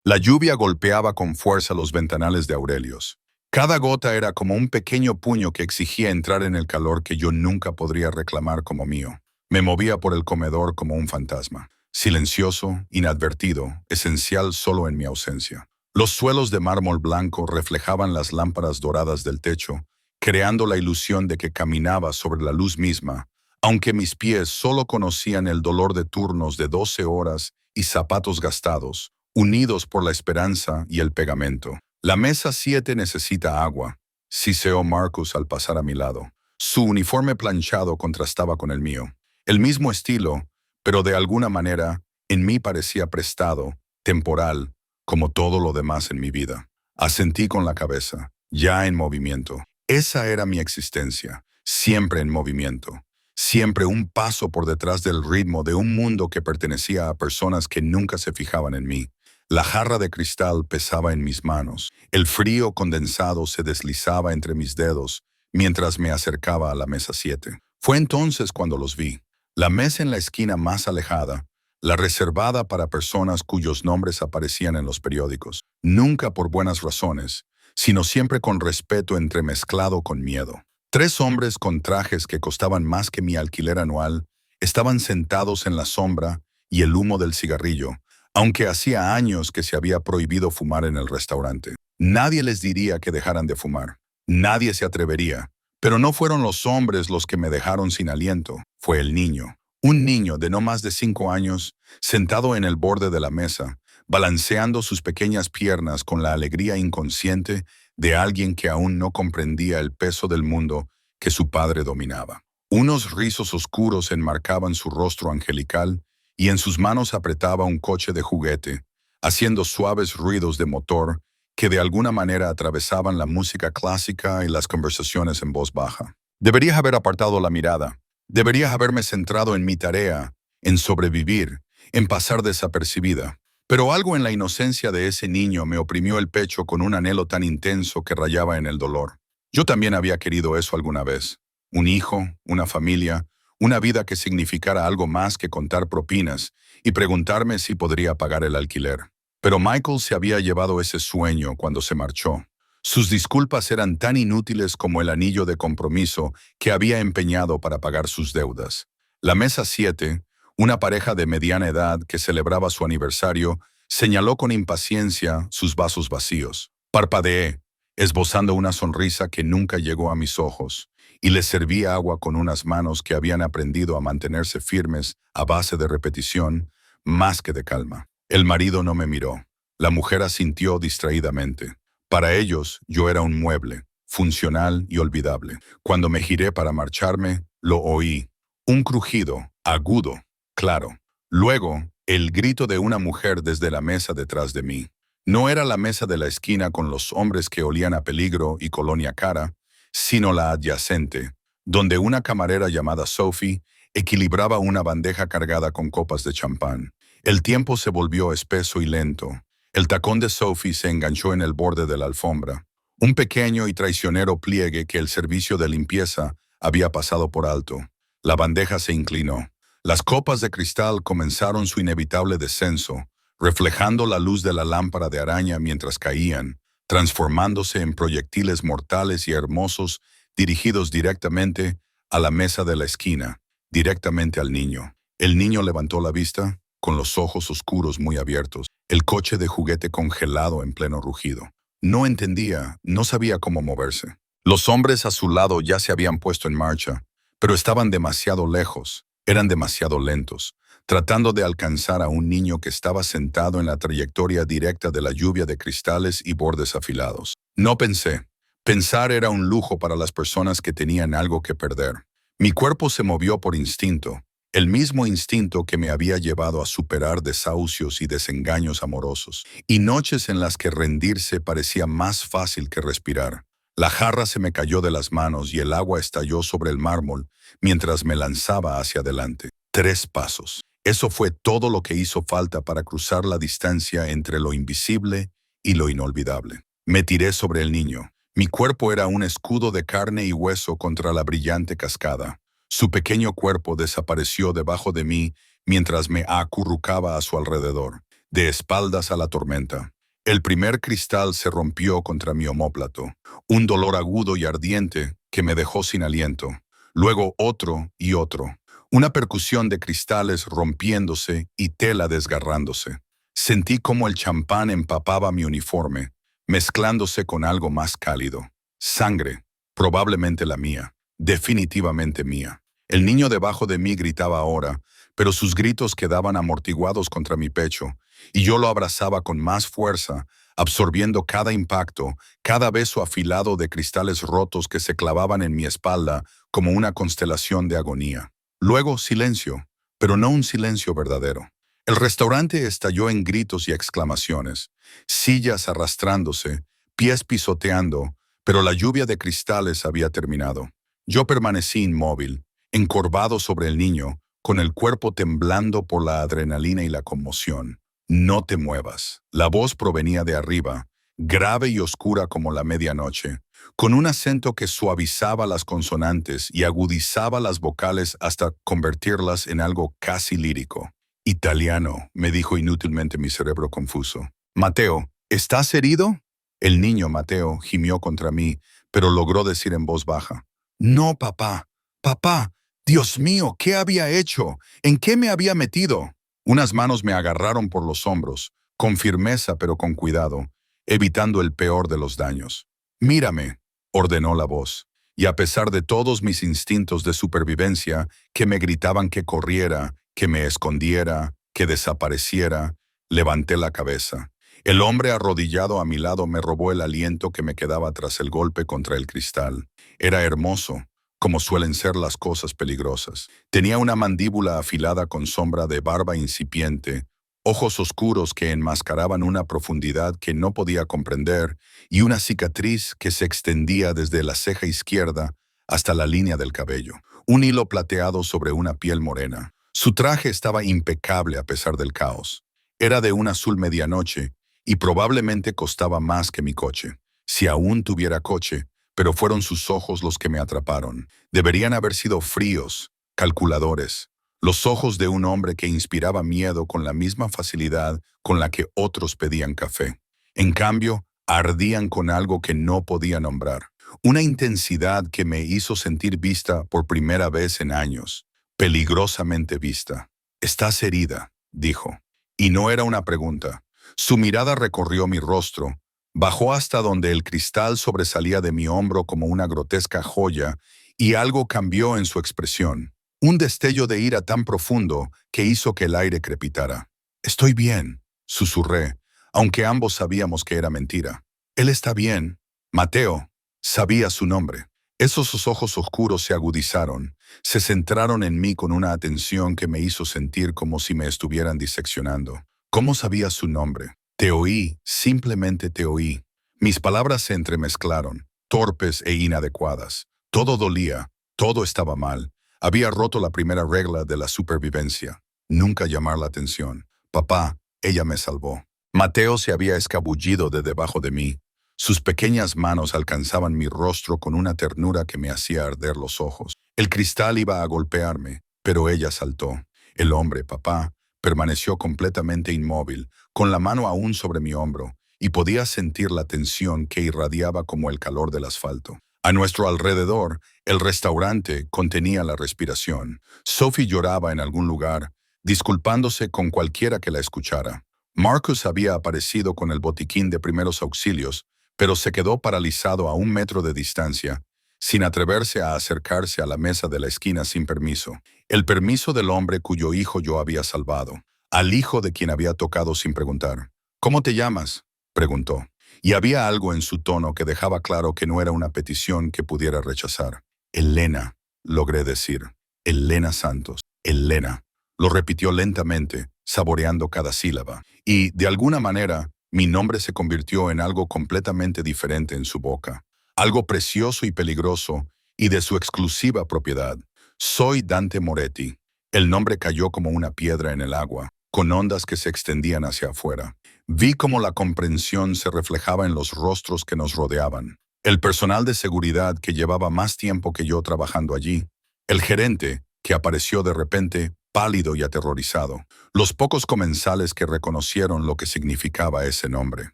La lluvia golpeaba con fuerza los ventanales de Aurelios. Cada gota era como un pequeño puño que exigía entrar en el calor que yo nunca podría reclamar como mío. Me movía por el comedor como un fantasma, silencioso, inadvertido, esencial solo en mi ausencia. Los suelos de mármol blanco reflejaban las lámparas doradas del techo, creando la ilusión de que caminaba sobre la luz misma, aunque mis pies solo conocían el dolor de turnos de 12 horas y zapatos gastados, unidos por la esperanza y el pegamento. La mesa 7 necesita agua, siseó Marcus al pasar a mi lado. Su uniforme planchado contrastaba con el mío. El mismo estilo, pero de alguna manera, en mí parecía prestado, temporal, como todo lo demás en mi vida. Asentí con la cabeza, ya en movimiento. Esa era mi existencia, siempre en movimiento. Siempre un paso por detrás del ritmo de un mundo que pertenecía a personas que nunca se fijaban en mí. La jarra de cristal pesaba en mis manos. El frío condensado se deslizaba entre mis dedos mientras me acercaba a la mesa 7. Fue entonces cuando los vi. La mesa en la esquina más alejada, la reservada para personas cuyos nombres aparecían en los periódicos. Nunca por buenas razones, sino siempre con respeto entremezclado con miedo. 3 hombres con trajes que costaban más que mi alquiler anual estaban sentados en la sombra y el humo del cigarrillo, aunque hacía años que se había prohibido fumar en el restaurante. Nadie les diría que dejaran de fumar. Nadie se atrevería. Pero no fueron los hombres los que me dejaron sin aliento. Fue el niño. Un niño de no más de 5 años, sentado en el borde de la mesa, balanceando sus pequeñas piernas con la alegría inconsciente de alguien que aún no comprendía el peso del mundo que su padre dominaba. Unos rizos oscuros enmarcaban su rostro angelical y en sus manos apretaba un coche de juguete, haciendo suaves ruidos de motor que de alguna manera atravesaban la música clásica y las conversaciones en voz baja. Debería haber apartado la mirada. Debería haberme centrado en mi tarea, en sobrevivir, en pasar desapercibida. Pero algo en la inocencia de ese niño me oprimió el pecho con un anhelo tan intenso que rayaba en el dolor. Yo también había querido eso alguna vez. Un hijo, una familia, una vida que significara algo más que contar propinas y preguntarme si podría pagar el alquiler. Pero Michael se había llevado ese sueño cuando se marchó. Sus disculpas eran tan inútiles como el anillo de compromiso que había empeñado para pagar sus deudas. La mesa 7, una pareja de mediana edad que celebraba su aniversario, señaló con impaciencia sus vasos vacíos. Parpadeé, esbozando una sonrisa que nunca llegó a mis ojos, y les serví agua con unas manos que habían aprendido a mantenerse firmes a base de repetición, más que de calma. El marido no me miró. La mujer asintió distraídamente. Para ellos, yo era un mueble, funcional y olvidable. Cuando me giré para marcharme, lo oí. Un crujido, agudo, claro. Luego, el grito de una mujer desde la mesa detrás de mí. No era la mesa de la esquina con los hombres que olían a peligro y colonia cara, sino la adyacente, donde una camarera llamada Sophie equilibraba una bandeja cargada con copas de champán. El tiempo se volvió espeso y lento. El tacón de Sophie se enganchó en el borde de la alfombra, un pequeño y traicionero pliegue que el servicio de limpieza había pasado por alto. La bandeja se inclinó. Las copas de cristal comenzaron su inevitable descenso, reflejando la luz de la lámpara de araña mientras caían, transformándose en proyectiles mortales y hermosos dirigidos directamente a la mesa de la esquina, directamente al niño. El niño levantó la vista, con los ojos oscuros muy abiertos, el coche de juguete congelado en pleno rugido. No entendía, no sabía cómo moverse. Los hombres a su lado ya se habían puesto en marcha, pero estaban demasiado lejos, eran demasiado lentos, tratando de alcanzar a un niño que estaba sentado en la trayectoria directa de la lluvia de cristales y bordes afilados. No pensé. Pensar era un lujo para las personas que tenían algo que perder. Mi cuerpo se movió por instinto, el mismo instinto que me había llevado a superar desahucios y desengaños amorosos, y noches en las que rendirse parecía más fácil que respirar. La jarra se me cayó de las manos y el agua estalló sobre el mármol mientras me lanzaba hacia adelante. 3 pasos. Eso fue todo lo que hizo falta para cruzar la distancia entre lo invisible y lo inolvidable. Me tiré sobre el niño. Mi cuerpo era un escudo de carne y hueso contra la brillante cascada. Su pequeño cuerpo desapareció debajo de mí mientras me acurrucaba a su alrededor. de espaldas a la tormenta. El primer cristal se rompió contra mi omóplato, un dolor agudo y ardiente que me dejó sin aliento. Luego otro y otro, una percusión de cristales rompiéndose y tela desgarrándose. Sentí como el champán empapaba mi uniforme, mezclándose con algo más cálido. Sangre, probablemente la mía, definitivamente mía. El niño debajo de mí gritaba ahora, pero sus gritos quedaban amortiguados contra mi pecho, y yo lo abrazaba con más fuerza, absorbiendo cada impacto, cada beso afilado de cristales rotos que se clavaban en mi espalda como una constelación de agonía. Luego silencio, pero no un silencio verdadero. El restaurante estalló en gritos y exclamaciones, sillas arrastrándose, pies pisoteando, pero la lluvia de cristales había terminado. Yo permanecí inmóvil, encorvado sobre el niño, con el cuerpo temblando por la adrenalina y la conmoción. No te muevas. La voz provenía de arriba, grave y oscura como la medianoche, con un acento que suavizaba las consonantes y agudizaba las vocales hasta convertirlas en algo casi lírico. Italiano, me dijo inútilmente mi cerebro confuso. Mateo, ¿estás herido? El niño Mateo gimió contra mí, pero logró decir en voz baja. No, papá. Papá, Dios mío, ¿qué había hecho? ¿En qué me había metido? Unas manos me agarraron por los hombros, con firmeza pero con cuidado, evitando el peor de los daños. Mírame, ordenó la voz, y a pesar de todos mis instintos de supervivencia, que me gritaban que corriera, que me escondiera, que desapareciera, levanté la cabeza. El hombre arrodillado a mi lado me robó el aliento que me quedaba tras el golpe contra el cristal. Era hermoso, como suelen ser las cosas peligrosas. Tenía una mandíbula afilada con sombra de barba incipiente, ojos oscuros que enmascaraban una profundidad que no podía comprender y una cicatriz que se extendía desde la ceja izquierda hasta la línea del cabello. Un hilo plateado sobre una piel morena. Su traje estaba impecable a pesar del caos. Era de un azul medianoche y probablemente costaba más que mi coche, si aún tuviera coche, pero fueron sus ojos los que me atraparon. Deberían haber sido fríos, calculadores, los ojos de un hombre que inspiraba miedo con la misma facilidad con la que otros pedían café. En cambio, ardían con algo que no podía nombrar, una intensidad que me hizo sentir vista por primera vez en años, peligrosamente vista. «Estás herida», dijo, y no era una pregunta. Su mirada recorrió mi rostro, bajó hasta donde el cristal sobresalía de mi hombro como una grotesca joya y algo cambió en su expresión. Un destello de ira tan profundo que hizo que el aire crepitara. «Estoy bien», susurré, aunque ambos sabíamos que era mentira. «Él está bien». Mateo, sabía su nombre. Esos ojos oscuros se agudizaron, se centraron en mí con una atención que me hizo sentir como si me estuvieran diseccionando. ¿Cómo sabía su nombre? Te oí, simplemente te oí. Mis palabras se entremezclaron, torpes e inadecuadas. Todo dolía, todo estaba mal. Había roto la primera regla de la supervivencia. Nunca llamar la atención. Papá, ella me salvó. Mateo se había escabullido de debajo de mí. Sus pequeñas manos alcanzaban mi rostro con una ternura que me hacía arder los ojos. El cristal iba a golpearme, pero ella saltó. El hombre, papá, permaneció completamente inmóvil, con la mano aún sobre mi hombro, y podía sentir la tensión que irradiaba como el calor del asfalto. A nuestro alrededor, el restaurante contenía la respiración. Sophie lloraba en algún lugar, disculpándose con cualquiera que la escuchara. Marcus había aparecido con el botiquín de primeros auxilios, pero se quedó paralizado a 1 metro de distancia, sin atreverse a acercarse a la mesa de la esquina sin permiso. El permiso del hombre cuyo hijo yo había salvado, al hijo de quien había tocado sin preguntar. «¿Cómo te llamas?», preguntó. Y había algo en su tono que dejaba claro que no era una petición que pudiera rechazar. «Elena», logré decir. «Elena Santos. Elena». Lo repitió lentamente, saboreando cada sílaba. Y, de alguna manera, mi nombre se convirtió en algo completamente diferente en su boca. Algo precioso y peligroso, y de su exclusiva propiedad. Soy Dante Moretti. El nombre cayó como una piedra en el agua, con ondas que se extendían hacia afuera. Vi cómo la comprensión se reflejaba en los rostros que nos rodeaban. El personal de seguridad que llevaba más tiempo que yo trabajando allí. El gerente, que apareció de repente, pálido y aterrorizado. Los pocos comensales que reconocieron lo que significaba ese nombre.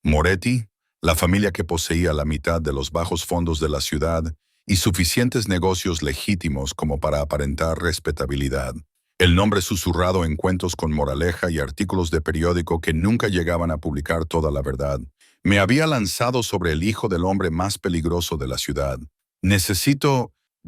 Moretti, la familia que poseía la mitad de los bajos fondos de la ciudad y suficientes negocios legítimos como para aparentar respetabilidad. El nombre susurrado en cuentos con moraleja y artículos de periódico que nunca llegaban a publicar toda la verdad. Me había lanzado sobre el hijo del hombre más peligroso de la ciudad.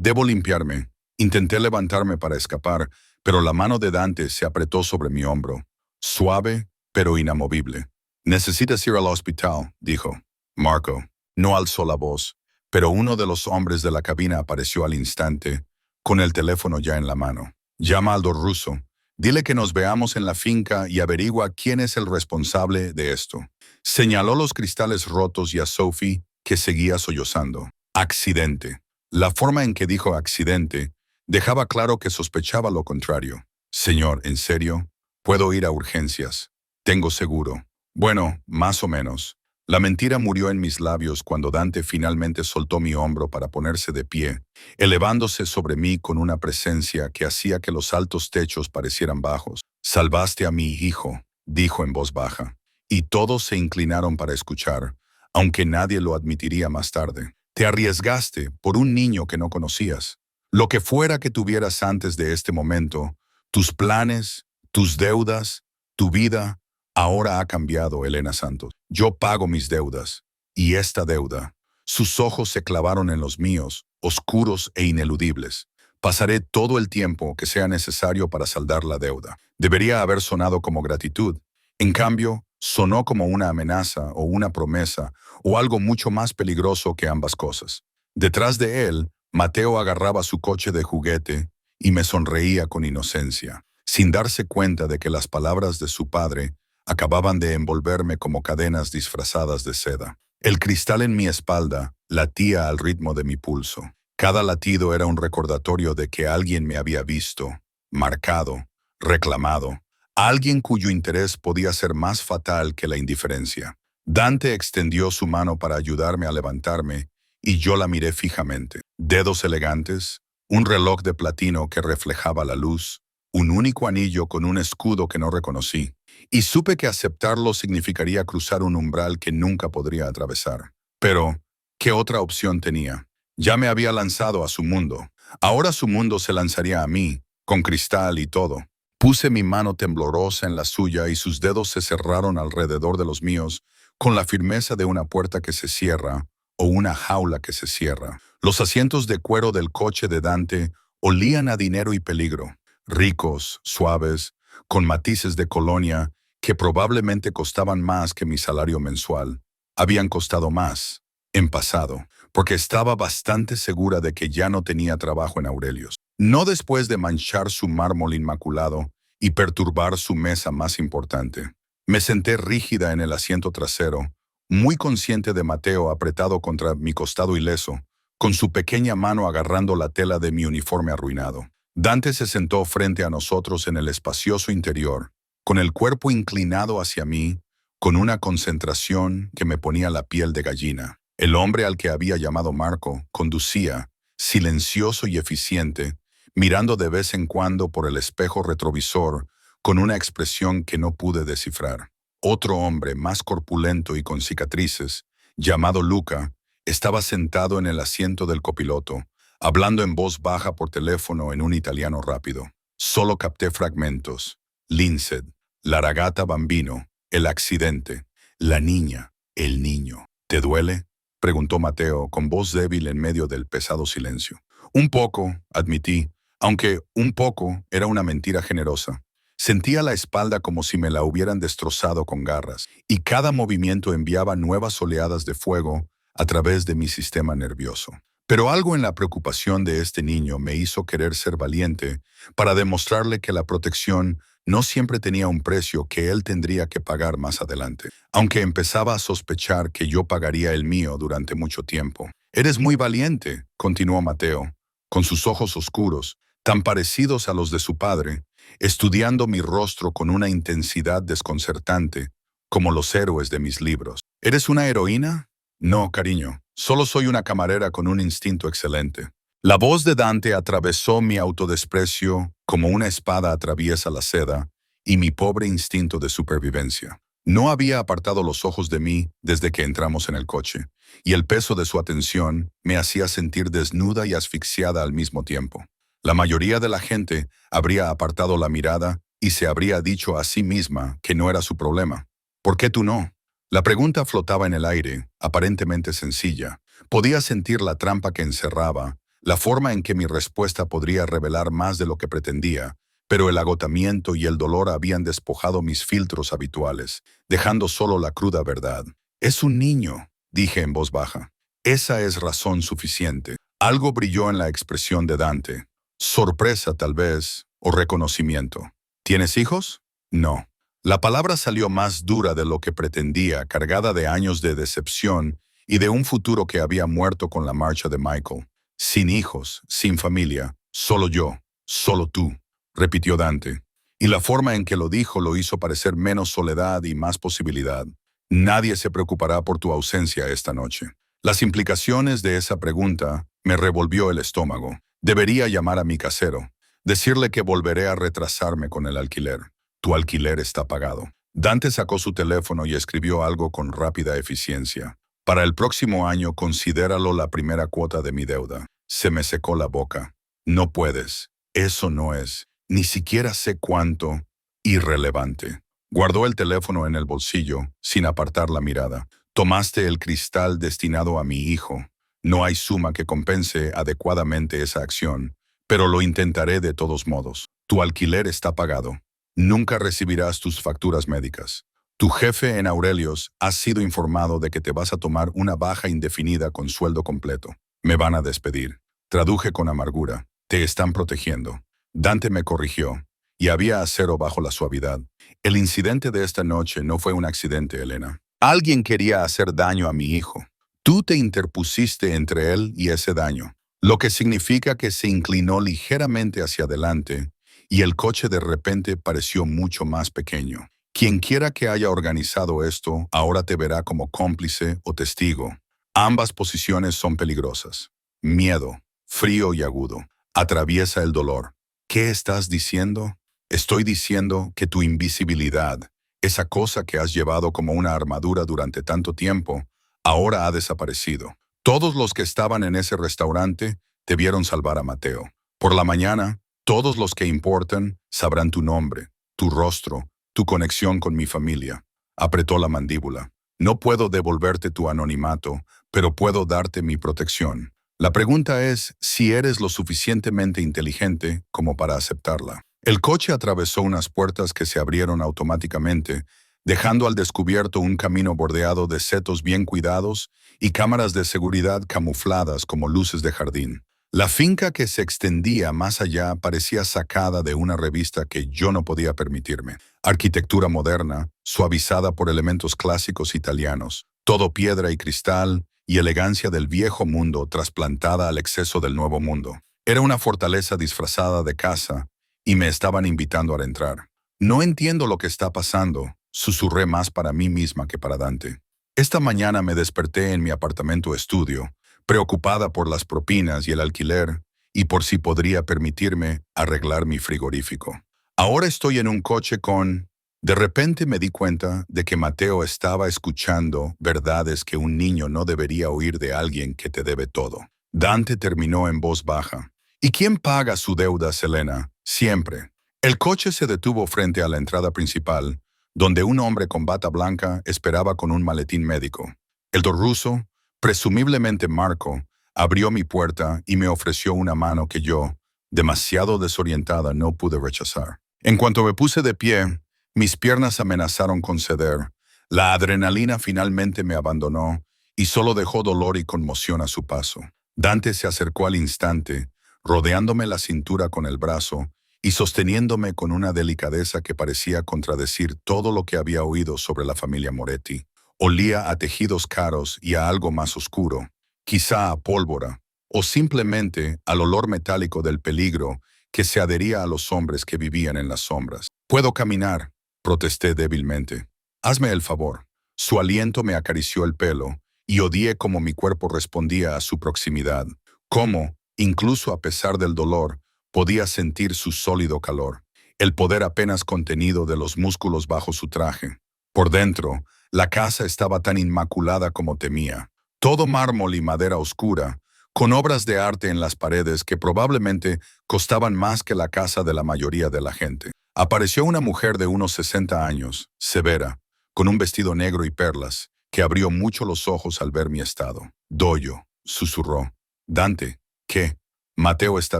Debo limpiarme. Intenté levantarme para escapar, pero la mano de Dante se apretó sobre mi hombro. Suave, pero inamovible. Necesitas ir al hospital, dijo. Marco. No alzó la voz, pero uno de los hombres de la cabina apareció al instante, con el teléfono ya en la mano. Llama a Aldo Russo. Dile que nos veamos en la finca y averigua quién es el responsable de esto. Señaló los cristales rotos y a Sophie, que seguía sollozando. Accidente. La forma en que dijo accidente dejaba claro que sospechaba lo contrario. Señor, ¿en serio? Puedo ir a urgencias. Tengo seguro. Bueno, más o menos. La mentira murió en mis labios cuando Dante finalmente soltó mi hombro para ponerse de pie, elevándose sobre mí con una presencia que hacía que los altos techos parecieran bajos. Salvaste a mi hijo, dijo en voz baja, y todos se inclinaron para escuchar, aunque nadie lo admitiría más tarde. Te arriesgaste por un niño que no conocías. Lo que fuera que tuvieras antes de este momento, tus planes, tus deudas, tu vida, ahora ha cambiado, Elena Santos. Yo pago mis deudas, y esta deuda. Sus ojos se clavaron en los míos, oscuros e ineludibles. Pasaré todo el tiempo que sea necesario para saldar la deuda. Debería haber sonado como gratitud. En cambio, sonó como una amenaza o una promesa, o algo mucho más peligroso que ambas cosas. Detrás de él, Mateo agarraba su coche de juguete y me sonreía con inocencia, sin darse cuenta de que las palabras de su padre acababan de envolverme como cadenas disfrazadas de seda. El cristal en mi espalda latía al ritmo de mi pulso. Cada latido era un recordatorio de que alguien me había visto, marcado, reclamado. Alguien cuyo interés podía ser más fatal que la indiferencia. Dante extendió su mano para ayudarme a levantarme y yo la miré fijamente. Dedos elegantes, un reloj de platino que reflejaba la luz, un único anillo con un escudo que no reconocí. Y supe que aceptarlo significaría cruzar un umbral que nunca podría atravesar. Pero, ¿qué otra opción tenía? Ya me había lanzado a su mundo. Ahora su mundo se lanzaría a mí, con cristal y todo. Puse mi mano temblorosa en la suya y sus dedos se cerraron alrededor de los míos con la firmeza de una puerta que se cierra o una jaula que se cierra. Los asientos de cuero del coche de Dante olían a dinero y peligro, ricos, suaves, con matices de colonia que probablemente costaban más que mi salario mensual. Habían costado más, en pasado, porque estaba bastante segura de que ya no tenía trabajo en Aurelios. No después de manchar su mármol inmaculado y perturbar su mesa más importante. Me senté rígida en el asiento trasero, muy consciente de Mateo apretado contra mi costado ileso, con su pequeña mano agarrando la tela de mi uniforme arruinado. Dante se sentó frente a nosotros en el espacioso interior, con el cuerpo inclinado hacia mí, con una concentración que me ponía la piel de gallina. El hombre al que había llamado Marco conducía, silencioso y eficiente, mirando de vez en cuando por el espejo retrovisor, con una expresión que no pude descifrar. Otro hombre más corpulento y con cicatrices, llamado Luca, estaba sentado en el asiento del copiloto, hablando en voz baja por teléfono en un italiano rápido. Solo capté fragmentos. Lindsay, la ragazza bambino, el accidente, la niña, el niño. ¿Te duele?, preguntó Mateo con voz débil en medio del pesado silencio. Un poco, admití, aunque un poco era una mentira generosa. Sentía la espalda como si me la hubieran destrozado con garras, y cada movimiento enviaba nuevas oleadas de fuego a través de mi sistema nervioso. Pero algo en la preocupación de este niño me hizo querer ser valiente para demostrarle que la protección no siempre tenía un precio que él tendría que pagar más adelante, aunque empezaba a sospechar que yo pagaría el mío durante mucho tiempo. «Eres muy valiente», continuó Mateo, con sus ojos oscuros, tan parecidos a los de su padre, estudiando mi rostro con una intensidad desconcertante, como los héroes de mis libros. «¿Eres una heroína?» «No, cariño, solo soy una camarera con un instinto excelente». La voz de Dante atravesó mi autodesprecio como una espada atraviesa la seda, y mi pobre instinto de supervivencia. No había apartado los ojos de mí desde que entramos en el coche, y el peso de su atención me hacía sentir desnuda y asfixiada al mismo tiempo. La mayoría de la gente habría apartado la mirada y se habría dicho a sí misma que no era su problema. ¿Por qué tú no? La pregunta flotaba en el aire, aparentemente sencilla. Podía sentir la trampa que encerraba, la forma en que mi respuesta podría revelar más de lo que pretendía, pero el agotamiento y el dolor habían despojado mis filtros habituales, dejando solo la cruda verdad. Es un niño, dije en voz baja. Esa es razón suficiente. Algo brilló en la expresión de Dante. Sorpresa, tal vez, o reconocimiento. ¿Tienes hijos? No. La palabra salió más dura de lo que pretendía, cargada de años de decepción y de un futuro que había muerto con la marcha de Michael. Sin hijos, sin familia, solo yo, solo tú, repitió Dante. Y la forma en que lo dijo lo hizo parecer menos soledad y más posibilidad. Nadie se preocupará por tu ausencia esta noche. Las implicaciones de esa pregunta me revolvió el estómago. Debería llamar a mi casero, decirle que volveré a retrasarme con el alquiler. Tu alquiler está pagado. Dante sacó su teléfono y escribió algo con rápida eficiencia. Para el próximo año considéralo la primera cuota de mi deuda. Se me secó la boca. No puedes. Eso no es. Ni siquiera sé cuánto. Irrelevante. Guardó el teléfono en el bolsillo, sin apartar la mirada. Tomaste el cristal destinado a mi hijo. No hay suma que compense adecuadamente esa acción, pero lo intentaré de todos modos. Tu alquiler está pagado. Nunca recibirás tus facturas médicas. Tu jefe en Aurelios ha sido informado de que te vas a tomar una baja indefinida con sueldo completo. Me van a despedir. Traduje con amargura. Te están protegiendo. Dante me corrigió, y había acero bajo la suavidad. El incidente de esta noche no fue un accidente, Elena. Alguien quería hacer daño a mi hijo. Tú te interpusiste entre él y ese daño, lo que significa que se inclinó ligeramente hacia adelante y el coche de repente pareció mucho más pequeño. Quien quiera que haya organizado esto ahora te verá como cómplice o testigo. Ambas posiciones son peligrosas. Miedo, frío y agudo. Atraviesa el dolor. ¿Qué estás diciendo? Estoy diciendo que tu invisibilidad, esa cosa que has llevado como una armadura durante tanto tiempo, ahora ha desaparecido. Todos los que estaban en ese restaurante debieron salvar a Mateo. Por la mañana, todos los que importan sabrán tu nombre, tu rostro, tu conexión con mi familia. Apretó la mandíbula. No puedo devolverte tu anonimato, pero puedo darte mi protección. La pregunta es si eres lo suficientemente inteligente como para aceptarla. El coche atravesó unas puertas que se abrieron automáticamente, dejando al descubierto un camino bordeado de setos bien cuidados y cámaras de seguridad camufladas como luces de jardín. La finca que se extendía más allá parecía sacada de una revista que yo no podía permitirme. Arquitectura moderna, suavizada por elementos clásicos italianos, todo piedra y cristal, y elegancia del viejo mundo trasplantada al exceso del nuevo mundo. Era una fortaleza disfrazada de casa, y me estaban invitando a entrar. No entiendo lo que está pasando, susurré más para mí misma que para Dante. Esta mañana me desperté en mi apartamento estudio, preocupada por las propinas y el alquiler, y por si podría permitirme arreglar mi frigorífico. Ahora estoy en un coche con... De repente me di cuenta de que Mateo estaba escuchando verdades que un niño no debería oír de alguien que te debe todo. Dante terminó en voz baja. ¿Y quién paga su deuda, Selena? Siempre. El coche se detuvo frente a la entrada principal, donde un hombre con bata blanca esperaba con un maletín médico. El ruso, presumiblemente Marco, abrió mi puerta y me ofreció una mano que yo, demasiado desorientada, no pude rechazar. En cuanto me puse de pie, mis piernas amenazaron con ceder. La adrenalina finalmente me abandonó y solo dejó dolor y conmoción a su paso. Dante se acercó al instante, rodeándome la cintura con el brazo y sosteniéndome con una delicadeza que parecía contradecir todo lo que había oído sobre la familia Moretti. Olía a tejidos caros y a algo más oscuro, quizá a pólvora, o simplemente al olor metálico del peligro que se adhería a los hombres que vivían en las sombras. «Puedo caminar», protesté débilmente. «Hazme el favor». Su aliento me acarició el pelo y odié cómo mi cuerpo respondía a su proximidad. Cómo, incluso a pesar del dolor, Podía sentir su sólido calor, el poder apenas contenido de los músculos bajo su traje. Por dentro, la casa estaba tan inmaculada como temía. Todo mármol y madera oscura, con obras de arte en las paredes que probablemente costaban más que la casa de la mayoría de la gente. Apareció una mujer de unos 60 años, severa, con un vestido negro y perlas, que abrió mucho los ojos al ver mi estado. Doyo, susurró. Dante, ¿qué? Mateo está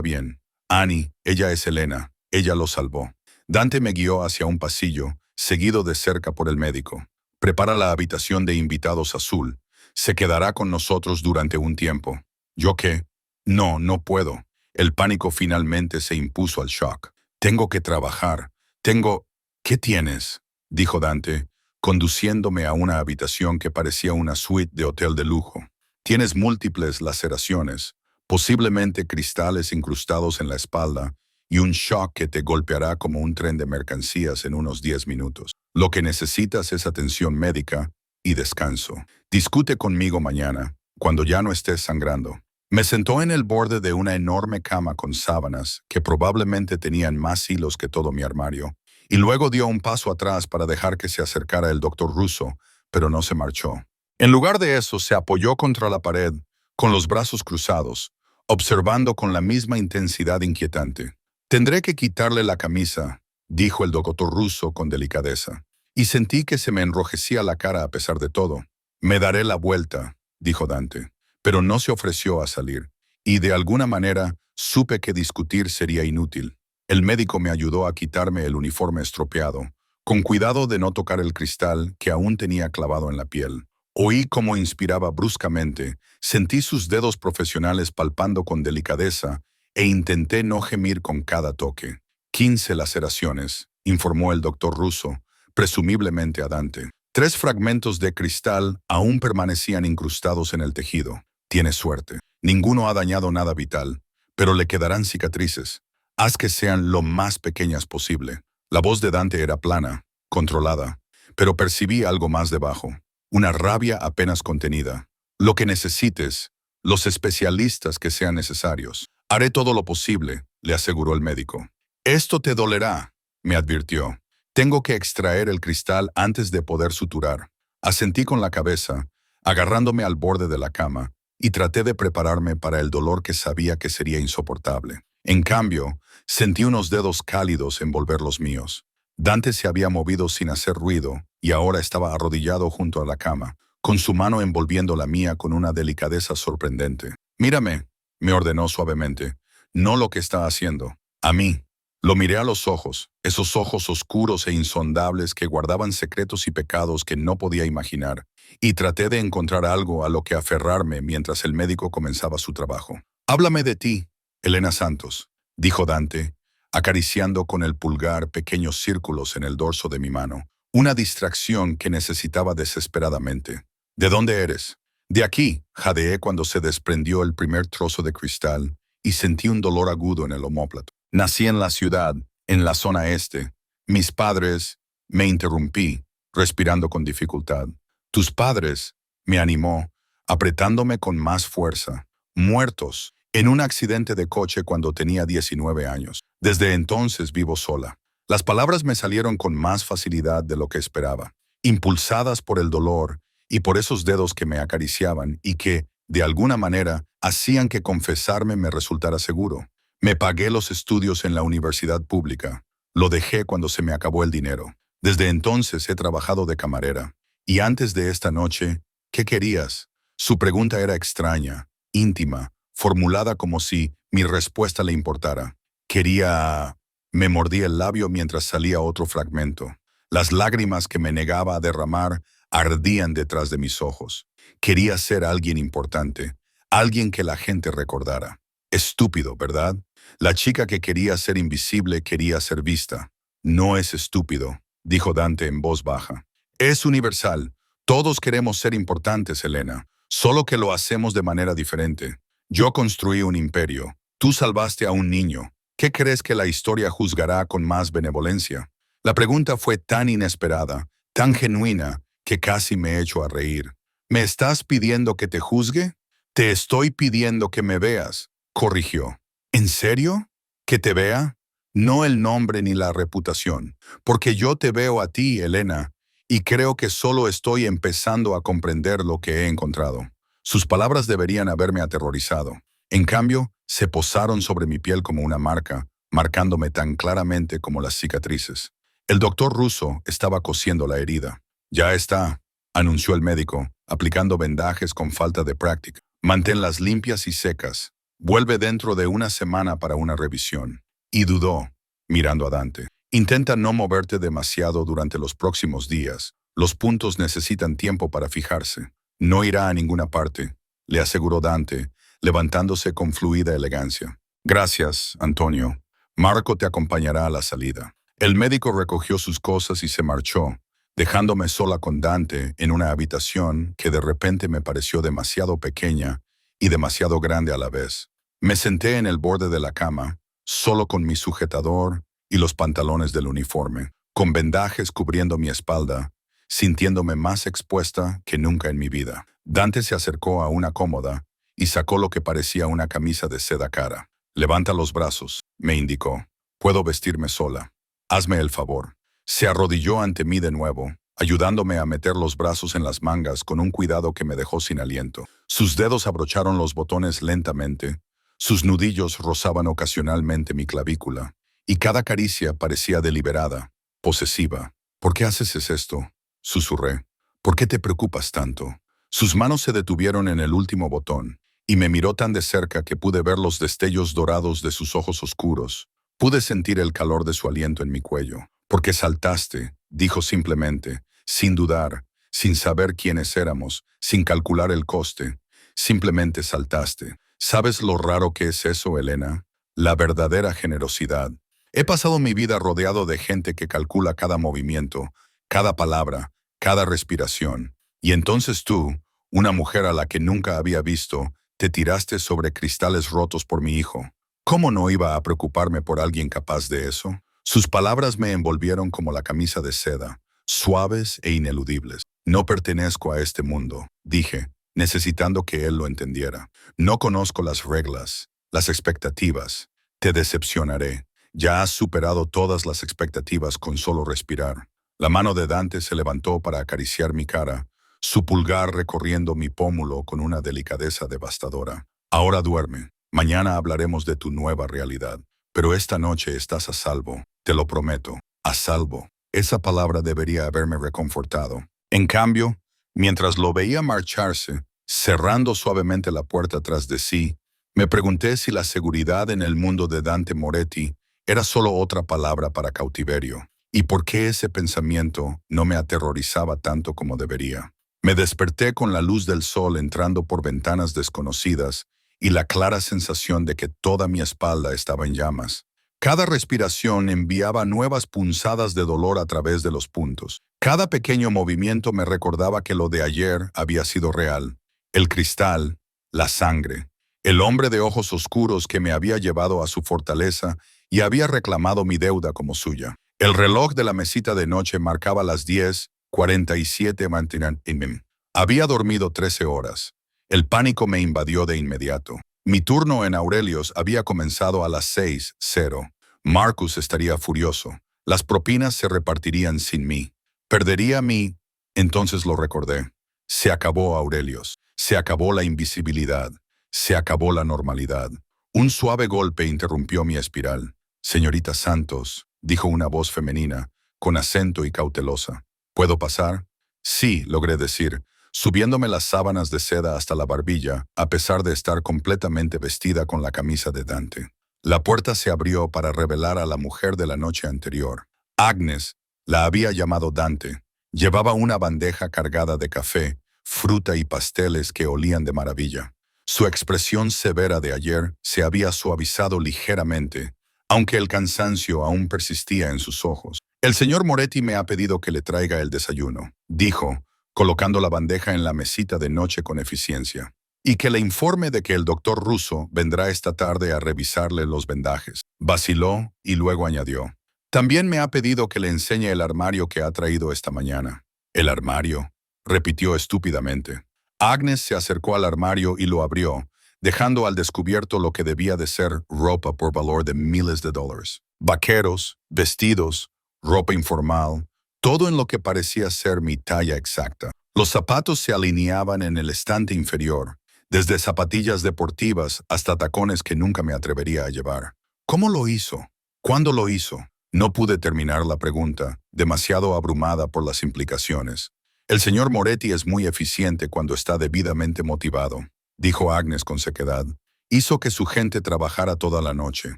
bien. Annie, ella es Elena, ella lo salvó. Dante me guió hacia un pasillo, seguido de cerca por el médico. Prepara la habitación de invitados azul. Se quedará con nosotros durante un tiempo. ¿Yo qué? No, no puedo. El pánico finalmente se impuso al shock. Tengo que trabajar. ¿Qué tienes? Dijo Dante, conduciéndome a una habitación que parecía una suite de hotel de lujo. Tienes múltiples laceraciones, posiblemente cristales incrustados en la espalda, y un shock que te golpeará como un tren de mercancías en unos 10 minutos. Lo que necesitas es atención médica y descanso. Discute conmigo mañana, cuando ya no estés sangrando. Me sentó en el borde de una enorme cama con sábanas que probablemente tenían más hilos que todo mi armario, y luego dio un paso atrás para dejar que se acercara el doctor Russo, pero no se marchó. En lugar de eso, se apoyó contra la pared, con los brazos cruzados, observando con la misma intensidad inquietante. Tendré que quitarle la camisa, dijo el doctor Russo con delicadeza, y sentí que se me enrojecía la cara a pesar de todo. Me daré la vuelta, dijo Dante, pero no se ofreció a salir, y de alguna manera supe que discutir sería inútil. El médico me ayudó a quitarme el uniforme estropeado, con cuidado de no tocar el cristal que aún tenía clavado en la piel. Oí cómo inspiraba bruscamente, sentí sus dedos profesionales palpando con delicadeza e intenté no gemir con cada toque. 15 laceraciones, informó el doctor Russo, presumiblemente a Dante. 3 fragmentos de cristal aún permanecían incrustados en el tejido. Tienes suerte. Ninguno ha dañado nada vital, pero le quedarán cicatrices. Haz que sean lo más pequeñas posible. La voz de Dante era plana, controlada, pero percibí algo más debajo. Una rabia apenas contenida. Lo que necesites, los especialistas que sean necesarios. Haré todo lo posible, le aseguró el médico. Esto te dolerá, me advirtió. Tengo que extraer el cristal antes de poder suturar. Asentí con la cabeza, agarrándome al borde de la cama, y traté de prepararme para el dolor que sabía que sería insoportable. En cambio, sentí unos dedos cálidos envolver los míos. Dante se había movido sin hacer ruido, y ahora estaba arrodillado junto a la cama, con su mano envolviendo la mía con una delicadeza sorprendente. Mírame, me ordenó suavemente, no lo que está haciendo, a mí. Lo miré a los ojos, esos ojos oscuros e insondables que guardaban secretos y pecados que no podía imaginar, y traté de encontrar algo a lo que aferrarme mientras el médico comenzaba su trabajo. Háblame de ti, Elena Santos, dijo Dante, acariciando con el pulgar pequeños círculos en el dorso de mi mano, una distracción que necesitaba desesperadamente. ¿De dónde eres? De aquí, jadeé cuando se desprendió el primer trozo de cristal y sentí un dolor agudo en el omóplato. Nací en la ciudad, en la zona este. Mis padres... Me interrumpí, respirando con dificultad. Tus padres, me animó, apretándome con más fuerza. Muertos, en un accidente de coche cuando tenía 19 años. Desde entonces vivo sola. Las palabras me salieron con más facilidad de lo que esperaba, impulsadas por el dolor y por esos dedos que me acariciaban y que, de alguna manera, hacían que confesarme me resultara seguro. Me pagué los estudios en la universidad pública. Lo dejé cuando se me acabó el dinero. Desde entonces he trabajado de camarera. Y antes de esta noche, ¿qué querías? Su pregunta era extraña, íntima, formulada como si mi respuesta le importara. Quería... Me mordí el labio mientras salía otro fragmento. Las lágrimas que me negaba a derramar ardían detrás de mis ojos. Quería ser alguien importante, alguien que la gente recordara. Estúpido, ¿verdad? La chica que quería ser invisible quería ser vista. No es estúpido, dijo Dante en voz baja. Es universal. Todos queremos ser importantes, Elena, solo que lo hacemos de manera diferente. Yo construí un imperio. Tú salvaste a un niño. ¿Qué crees que la historia juzgará con más benevolencia? La pregunta fue tan inesperada, tan genuina, que casi me echó a reír. ¿Me estás pidiendo que te juzgue? Te estoy pidiendo que me veas, corrigió. ¿En serio? ¿Que te vea? No el nombre ni la reputación, porque yo te veo a ti, Elena, y creo que solo estoy empezando a comprender lo que he encontrado. Sus palabras deberían haberme aterrorizado. En cambio, se posaron sobre mi piel como una marca, marcándome tan claramente como las cicatrices. El doctor Russo estaba cosiendo la herida. Ya está, anunció el médico, aplicando vendajes con falta de práctica. Manténlas limpias y secas. Vuelve dentro de una semana para una revisión. Y dudó, mirando a Dante. Intenta no moverte demasiado durante los próximos días. Los puntos necesitan tiempo para fijarse. No irá a ninguna parte, le aseguró Dante, levantándose con fluida elegancia. Gracias, Antonio. Marco te acompañará a la salida. El médico recogió sus cosas y se marchó, dejándome sola con Dante en una habitación que de repente me pareció demasiado pequeña y demasiado grande a la vez. Me senté en el borde de la cama, solo con mi sujetador y los pantalones del uniforme, con vendajes cubriendo mi espalda, sintiéndome más expuesta que nunca en mi vida. Dante se acercó a una cómoda y sacó lo que parecía una camisa de seda cara. Levanta los brazos, me indicó. Puedo vestirme sola. Hazme el favor. Se arrodilló ante mí de nuevo, ayudándome a meter los brazos en las mangas con un cuidado que me dejó sin aliento. Sus dedos abrocharon los botones lentamente, sus nudillos rozaban ocasionalmente mi clavícula, y cada caricia parecía deliberada, posesiva. ¿Por qué haces esto?, susurré. ¿Por qué te preocupas tanto? Sus manos se detuvieron en el último botón, y me miró tan de cerca que pude ver los destellos dorados de sus ojos oscuros. Pude sentir el calor de su aliento en mi cuello. «Porque saltaste», dijo simplemente, sin dudar, sin saber quiénes éramos, sin calcular el coste. Simplemente saltaste. ¿Sabes lo raro que es eso, Elena? La verdadera generosidad. He pasado mi vida rodeado de gente que calcula cada movimiento, cada palabra, cada respiración. Y entonces tú, una mujer a la que nunca había visto, te tiraste sobre cristales rotos por mi hijo. ¿Cómo no iba a preocuparme por alguien capaz de eso? Sus palabras me envolvieron como la camisa de seda, suaves e ineludibles. No pertenezco a este mundo, dije, necesitando que él lo entendiera. No conozco las reglas, las expectativas. Te decepcionaré. Ya has superado todas las expectativas con solo respirar. La mano de Dante se levantó para acariciar mi cara, su pulgar recorriendo mi pómulo con una delicadeza devastadora. Ahora duerme. Mañana hablaremos de tu nueva realidad. Pero esta noche estás a salvo, te lo prometo, a salvo. Esa palabra debería haberme reconfortado. En cambio, mientras lo veía marcharse, cerrando suavemente la puerta tras de sí, me pregunté si la seguridad en el mundo de Dante Moretti era solo otra palabra para cautiverio, y por qué ese pensamiento no me aterrorizaba tanto como debería. Me desperté con la luz del sol entrando por ventanas desconocidas y la clara sensación de que toda mi espalda estaba en llamas. Cada respiración enviaba nuevas punzadas de dolor a través de los puntos. Cada pequeño movimiento me recordaba que lo de ayer había sido real. El cristal, la sangre, el hombre de ojos oscuros que me había llevado a su fortaleza y había reclamado mi deuda como suya. El reloj de la mesita de noche marcaba las 10:47 m. Había dormido 13 horas. El pánico me invadió de inmediato. Mi turno en Aurelios había comenzado a las 6:00. Marcus estaría furioso. Las propinas se repartirían sin mí. Perdería mi... Entonces lo recordé. Se acabó Aurelios. Se acabó la invisibilidad. Se acabó la normalidad. Un suave golpe interrumpió mi espiral. «Señorita Santos», dijo una voz femenina, con acento y cautelosa. «¿Puedo pasar?» «Sí», logré decir, subiéndome las sábanas de seda hasta la barbilla, a pesar de estar completamente vestida con la camisa de Dante. La puerta se abrió para revelar a la mujer de la noche anterior. Agnes, la había llamado Dante. Llevaba una bandeja cargada de café, fruta y pasteles que olían de maravilla. Su expresión severa de ayer se había suavizado ligeramente, aunque el cansancio aún persistía en sus ojos. «El señor Moretti me ha pedido que le traiga el desayuno», dijo, colocando la bandeja en la mesita de noche con eficiencia. «Y que le informe de que el doctor Russo vendrá esta tarde a revisarle los vendajes». Vaciló y luego añadió: «También me ha pedido que le enseñe el armario que ha traído esta mañana». «¿El armario?», repitió estúpidamente. Agnes se acercó al armario y lo abrió, dejando al descubierto lo que debía de ser ropa por valor de miles de dólares. Vaqueros, vestidos, ropa informal, todo en lo que parecía ser mi talla exacta. Los zapatos se alineaban en el estante inferior, desde zapatillas deportivas hasta tacones que nunca me atrevería a llevar. ¿Cómo lo hizo? ¿Cuándo lo hizo? No pude terminar la pregunta, demasiado abrumada por las implicaciones. El señor Moretti es muy eficiente cuando está debidamente motivado, dijo Agnes con sequedad. Hizo que su gente trabajara toda la noche.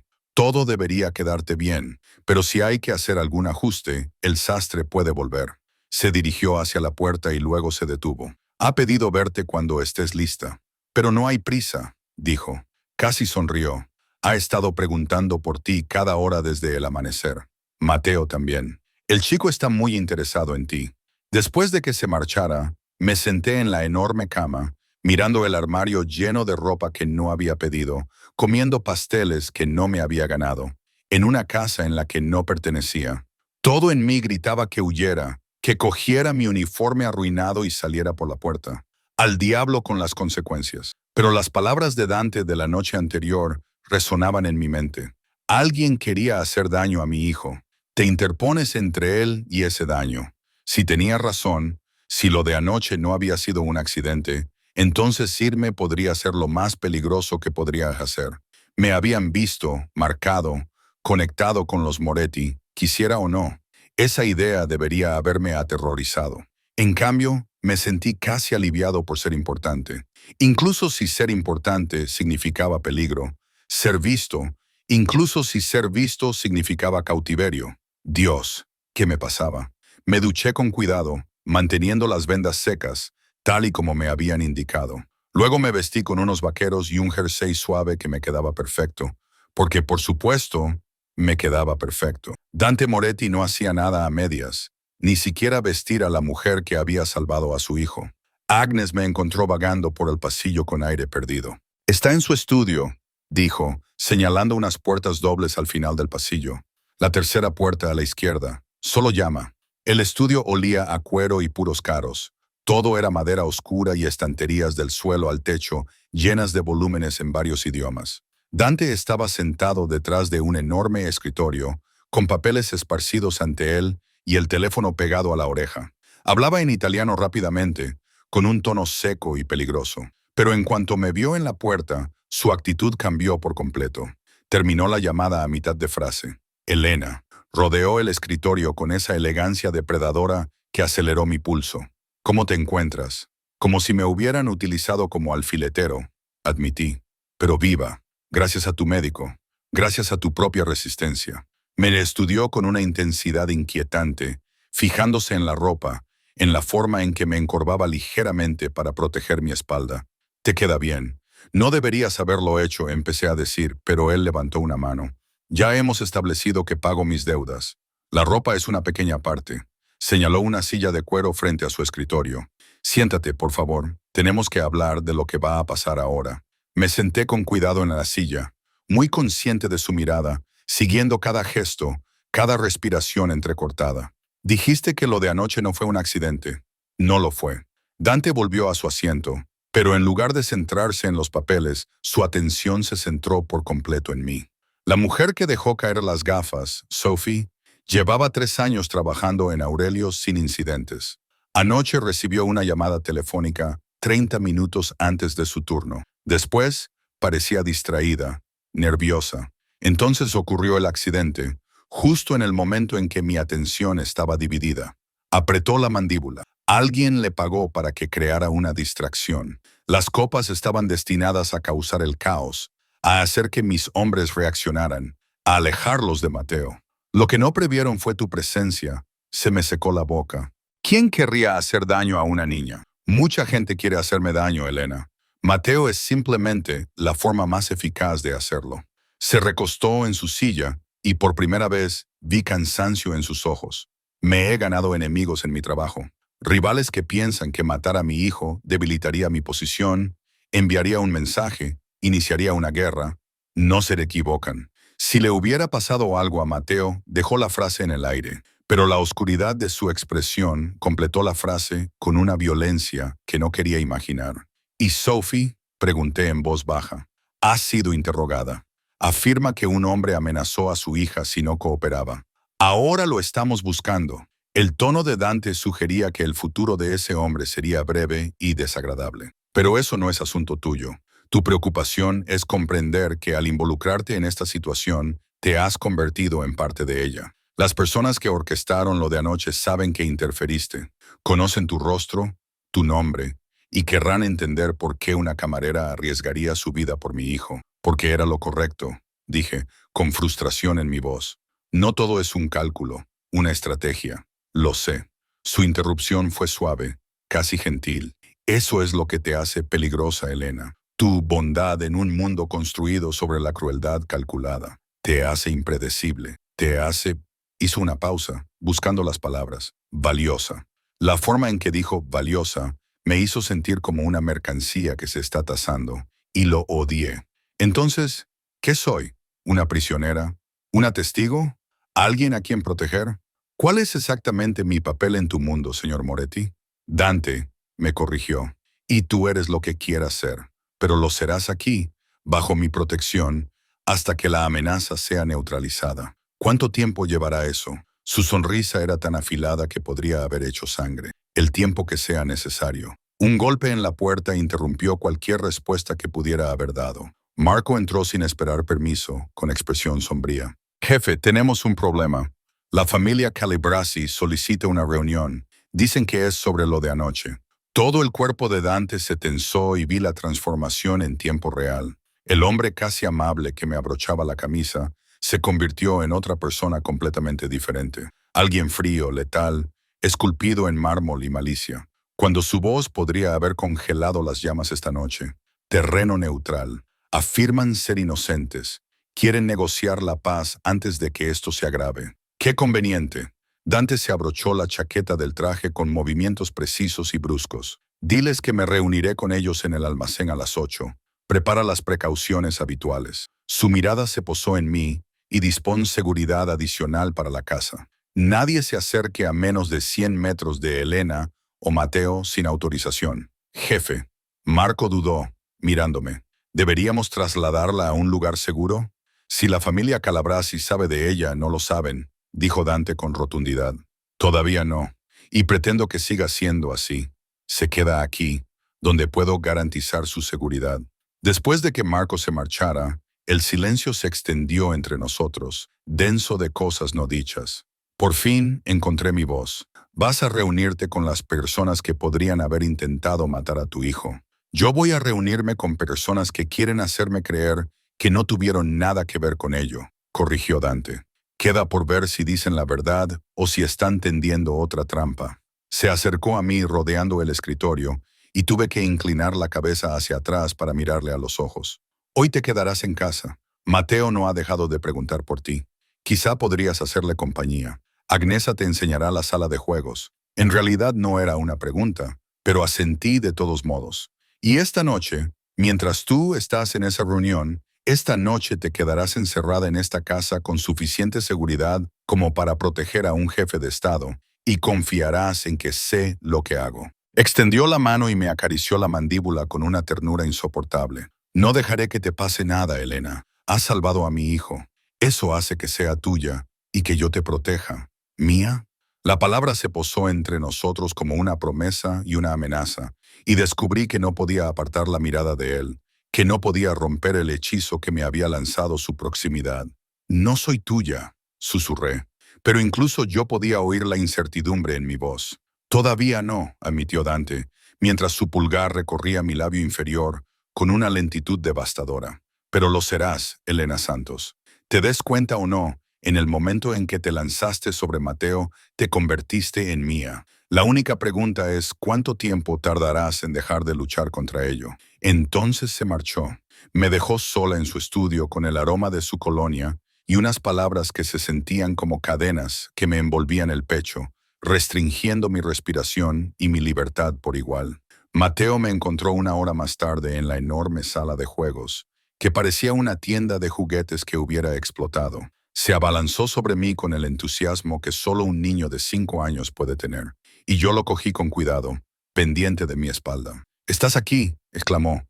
Todo debería quedarte bien, pero si hay que hacer algún ajuste, el sastre puede volver. Se dirigió hacia la puerta y luego se detuvo. Ha pedido verte cuando estés lista. Pero no hay prisa, dijo. Casi sonrió. Ha estado preguntando por ti cada hora desde el amanecer. Mateo también. El chico está muy interesado en ti. Después de que se marchara, me senté en la enorme cama, mirando el armario lleno de ropa que no había pedido, comiendo pasteles que no me había ganado, en una casa en la que no pertenecía. Todo en mí gritaba que huyera, que cogiera mi uniforme arruinado y saliera por la puerta. Al diablo con las consecuencias. Pero las palabras de Dante de la noche anterior resonaban en mi mente. Alguien quería hacer daño a mi hijo. Te interpones entre él y ese daño. Si tenía razón, si lo de anoche no había sido un accidente, entonces irme podría ser lo más peligroso que podría hacer. Me habían visto, marcado, conectado con los Moretti, quisiera o no. Esa idea debería haberme aterrorizado. En cambio, me sentí casi aliviado por ser importante. Incluso si ser importante significaba peligro, ser visto, incluso si ser visto significaba cautiverio. Dios, ¿qué me pasaba? Me duché con cuidado, manteniendo las vendas secas, tal y como me habían indicado. Luego me vestí con unos vaqueros y un jersey suave que me quedaba perfecto, porque por supuesto, me quedaba perfecto. Dante Moretti no hacía nada a medias, ni siquiera vestir a la mujer que había salvado a su hijo. Agnes me encontró vagando por el pasillo con aire perdido. Está en su estudio, dijo, señalando unas puertas dobles al final del pasillo. La tercera puerta a la izquierda. Solo llama. El estudio olía a cuero y puros caros. Todo era madera oscura y estanterías del suelo al techo, llenas de volúmenes en varios idiomas. Dante estaba sentado detrás de un enorme escritorio, con papeles esparcidos ante él y el teléfono pegado a la oreja. Hablaba en italiano rápidamente, con un tono seco y peligroso. Pero en cuanto me vio en la puerta, su actitud cambió por completo. Terminó la llamada a mitad de frase. Elena. Rodeó el escritorio con esa elegancia depredadora que aceleró mi pulso. ¿Cómo te encuentras? Como si me hubieran utilizado como alfiletero, admití. Pero viva, gracias a tu médico, gracias a tu propia resistencia. Me estudió con una intensidad inquietante, fijándose en la ropa, en la forma en que me encorvaba ligeramente para proteger mi espalda. Te queda bien. No deberías haberlo hecho, empecé a decir, pero él levantó una mano. Ya hemos establecido que pago mis deudas. La ropa es una pequeña parte. Señaló una silla de cuero frente a su escritorio. Siéntate, por favor. Tenemos que hablar de lo que va a pasar ahora. Me senté con cuidado en la silla, muy consciente de su mirada, siguiendo cada gesto, cada respiración entrecortada. Dijiste que lo de anoche no fue un accidente. No lo fue. Dante volvió a su asiento, pero en lugar de centrarse en los papeles, su atención se centró por completo en mí. La mujer que dejó caer las gafas, Sophie, llevaba 3 años trabajando en Aurelio sin incidentes. Anoche recibió una llamada telefónica 30 minutos antes de su turno. Después, parecía distraída, nerviosa. Entonces ocurrió el accidente, justo en el momento en que mi atención estaba dividida. Apretó la mandíbula. Alguien le pagó para que creara una distracción. Las copas estaban destinadas a causar el caos, a hacer que mis hombres reaccionaran, a alejarlos de Mateo. Lo que no previeron fue tu presencia. Se me secó la boca. ¿Quién querría hacer daño a una niña? Mucha gente quiere hacerme daño, Elena. Mateo es simplemente la forma más eficaz de hacerlo. Se recostó en su silla y por primera vez vi cansancio en sus ojos. Me he ganado enemigos en mi trabajo. Rivales que piensan que matar a mi hijo debilitaría mi posición, enviaría un mensaje, iniciaría una guerra. No se equivocan. Si le hubiera pasado algo a Mateo, dejó la frase en el aire, pero la oscuridad de su expresión completó la frase con una violencia que no quería imaginar. ¿Y Sophie? Pregunté en voz baja. Ha sido interrogada. Afirma que un hombre amenazó a su hija si no cooperaba. Ahora lo estamos buscando. El tono de Dante sugería que el futuro de ese hombre sería breve y desagradable. Pero eso no es asunto tuyo. Tu preocupación es comprender que al involucrarte en esta situación, te has convertido en parte de ella. Las personas que orquestaron lo de anoche saben que interferiste. Conocen tu rostro, tu nombre, y querrán entender por qué una camarera arriesgaría su vida por mi hijo. Porque era lo correcto, dije, con frustración en mi voz. No todo es un cálculo, una estrategia. Lo sé. Su interrupción fue suave, casi gentil. Eso es lo que te hace peligrosa, Elena. Tu bondad en un mundo construido sobre la crueldad calculada. Te hace impredecible. Te hace... Hizo una pausa, buscando las palabras. Valiosa. La forma en que dijo valiosa me hizo sentir como una mercancía que se está tasando, y lo odié. Entonces, ¿qué soy? ¿Una prisionera? ¿Una testigo? ¿Alguien a quien proteger? ¿Cuál es exactamente mi papel en tu mundo, señor Moretti? Dante, me corrigió, y tú eres lo que quieras ser, pero lo serás aquí, bajo mi protección, hasta que la amenaza sea neutralizada. ¿Cuánto tiempo llevará eso? Su sonrisa era tan afilada que podría haber hecho sangre. El tiempo que sea necesario. Un golpe en la puerta interrumpió cualquier respuesta que pudiera haber dado. Marco entró sin esperar permiso, con expresión sombría. Jefe, tenemos un problema. La familia Calabresi solicita una reunión. Dicen que es sobre lo de anoche. Todo el cuerpo de Dante se tensó y vi la transformación en tiempo real. El hombre casi amable que me abrochaba la camisa se convirtió en otra persona completamente diferente. Alguien frío, letal, esculpido en mármol y malicia. Cuando su voz podría haber congelado las llamas esta noche. Terreno neutral. Afirman ser inocentes. Quieren negociar la paz antes de que esto se agrave. ¡Qué conveniente! Dante se abrochó la chaqueta del traje con movimientos precisos y bruscos. Diles que me reuniré con ellos en el almacén a las 8. Prepara las precauciones habituales. Su mirada se posó en mí y dispón seguridad adicional para la casa. Nadie se acerque a menos de 100 metros de Elena o Mateo sin autorización. Jefe. Marco dudó, mirándome. ¿Deberíamos trasladarla a un lugar seguro? Si la familia Calabresi sabe de ella, no lo saben, dijo Dante con rotundidad. Todavía no, y pretendo que siga siendo así. Se queda aquí, donde puedo garantizar su seguridad. Después de que Marco se marchara, el silencio se extendió entre nosotros, denso de cosas no dichas. Por fin encontré mi voz. Vas a reunirte con las personas que podrían haber intentado matar a tu hijo. Yo voy a reunirme con personas que quieren hacerme creer que no tuvieron nada que ver con ello, corrigió Dante. Queda por ver si dicen la verdad o si están tendiendo otra trampa. Se acercó a mí rodeando el escritorio y tuve que inclinar la cabeza hacia atrás para mirarle a los ojos. Hoy te quedarás en casa. Mateo no ha dejado de preguntar por ti. Quizá podrías hacerle compañía. Agnesa te enseñará la sala de juegos. En realidad no era una pregunta, pero asentí de todos modos. Y esta noche, mientras tú estás en esa reunión, esta noche te quedarás encerrada en esta casa con suficiente seguridad como para proteger a un jefe de Estado, y confiarás en que sé lo que hago. Extendió la mano y me acarició la mandíbula con una ternura insoportable. No dejaré que te pase nada, Elena. Has salvado a mi hijo. Eso hace que sea tuya y que yo te proteja. ¿Mía? La palabra se posó entre nosotros como una promesa y una amenaza, y descubrí que no podía apartar la mirada de él, que no podía romper el hechizo que me había lanzado su proximidad. No soy tuya, susurré, pero incluso yo podía oír la incertidumbre en mi voz. Todavía no, admitió Dante, mientras su pulgar recorría mi labio inferior con una lentitud devastadora. Pero lo serás, Elena Santos. Te des cuenta o no, en el momento en que te lanzaste sobre Mateo, te convertiste en mía. La única pregunta es ¿cuánto tiempo tardarás en dejar de luchar contra ello? Entonces se marchó. Me dejó sola en su estudio con el aroma de su colonia y unas palabras que se sentían como cadenas que me envolvían el pecho, restringiendo mi respiración y mi libertad por igual. Mateo me encontró una hora más tarde en la enorme sala de juegos, que parecía una tienda de juguetes que hubiera explotado. Se abalanzó sobre mí con el entusiasmo que solo un niño de 5 años puede tener, y yo lo cogí con cuidado, pendiente de mi espalda. «¿Estás aquí?», exclamó,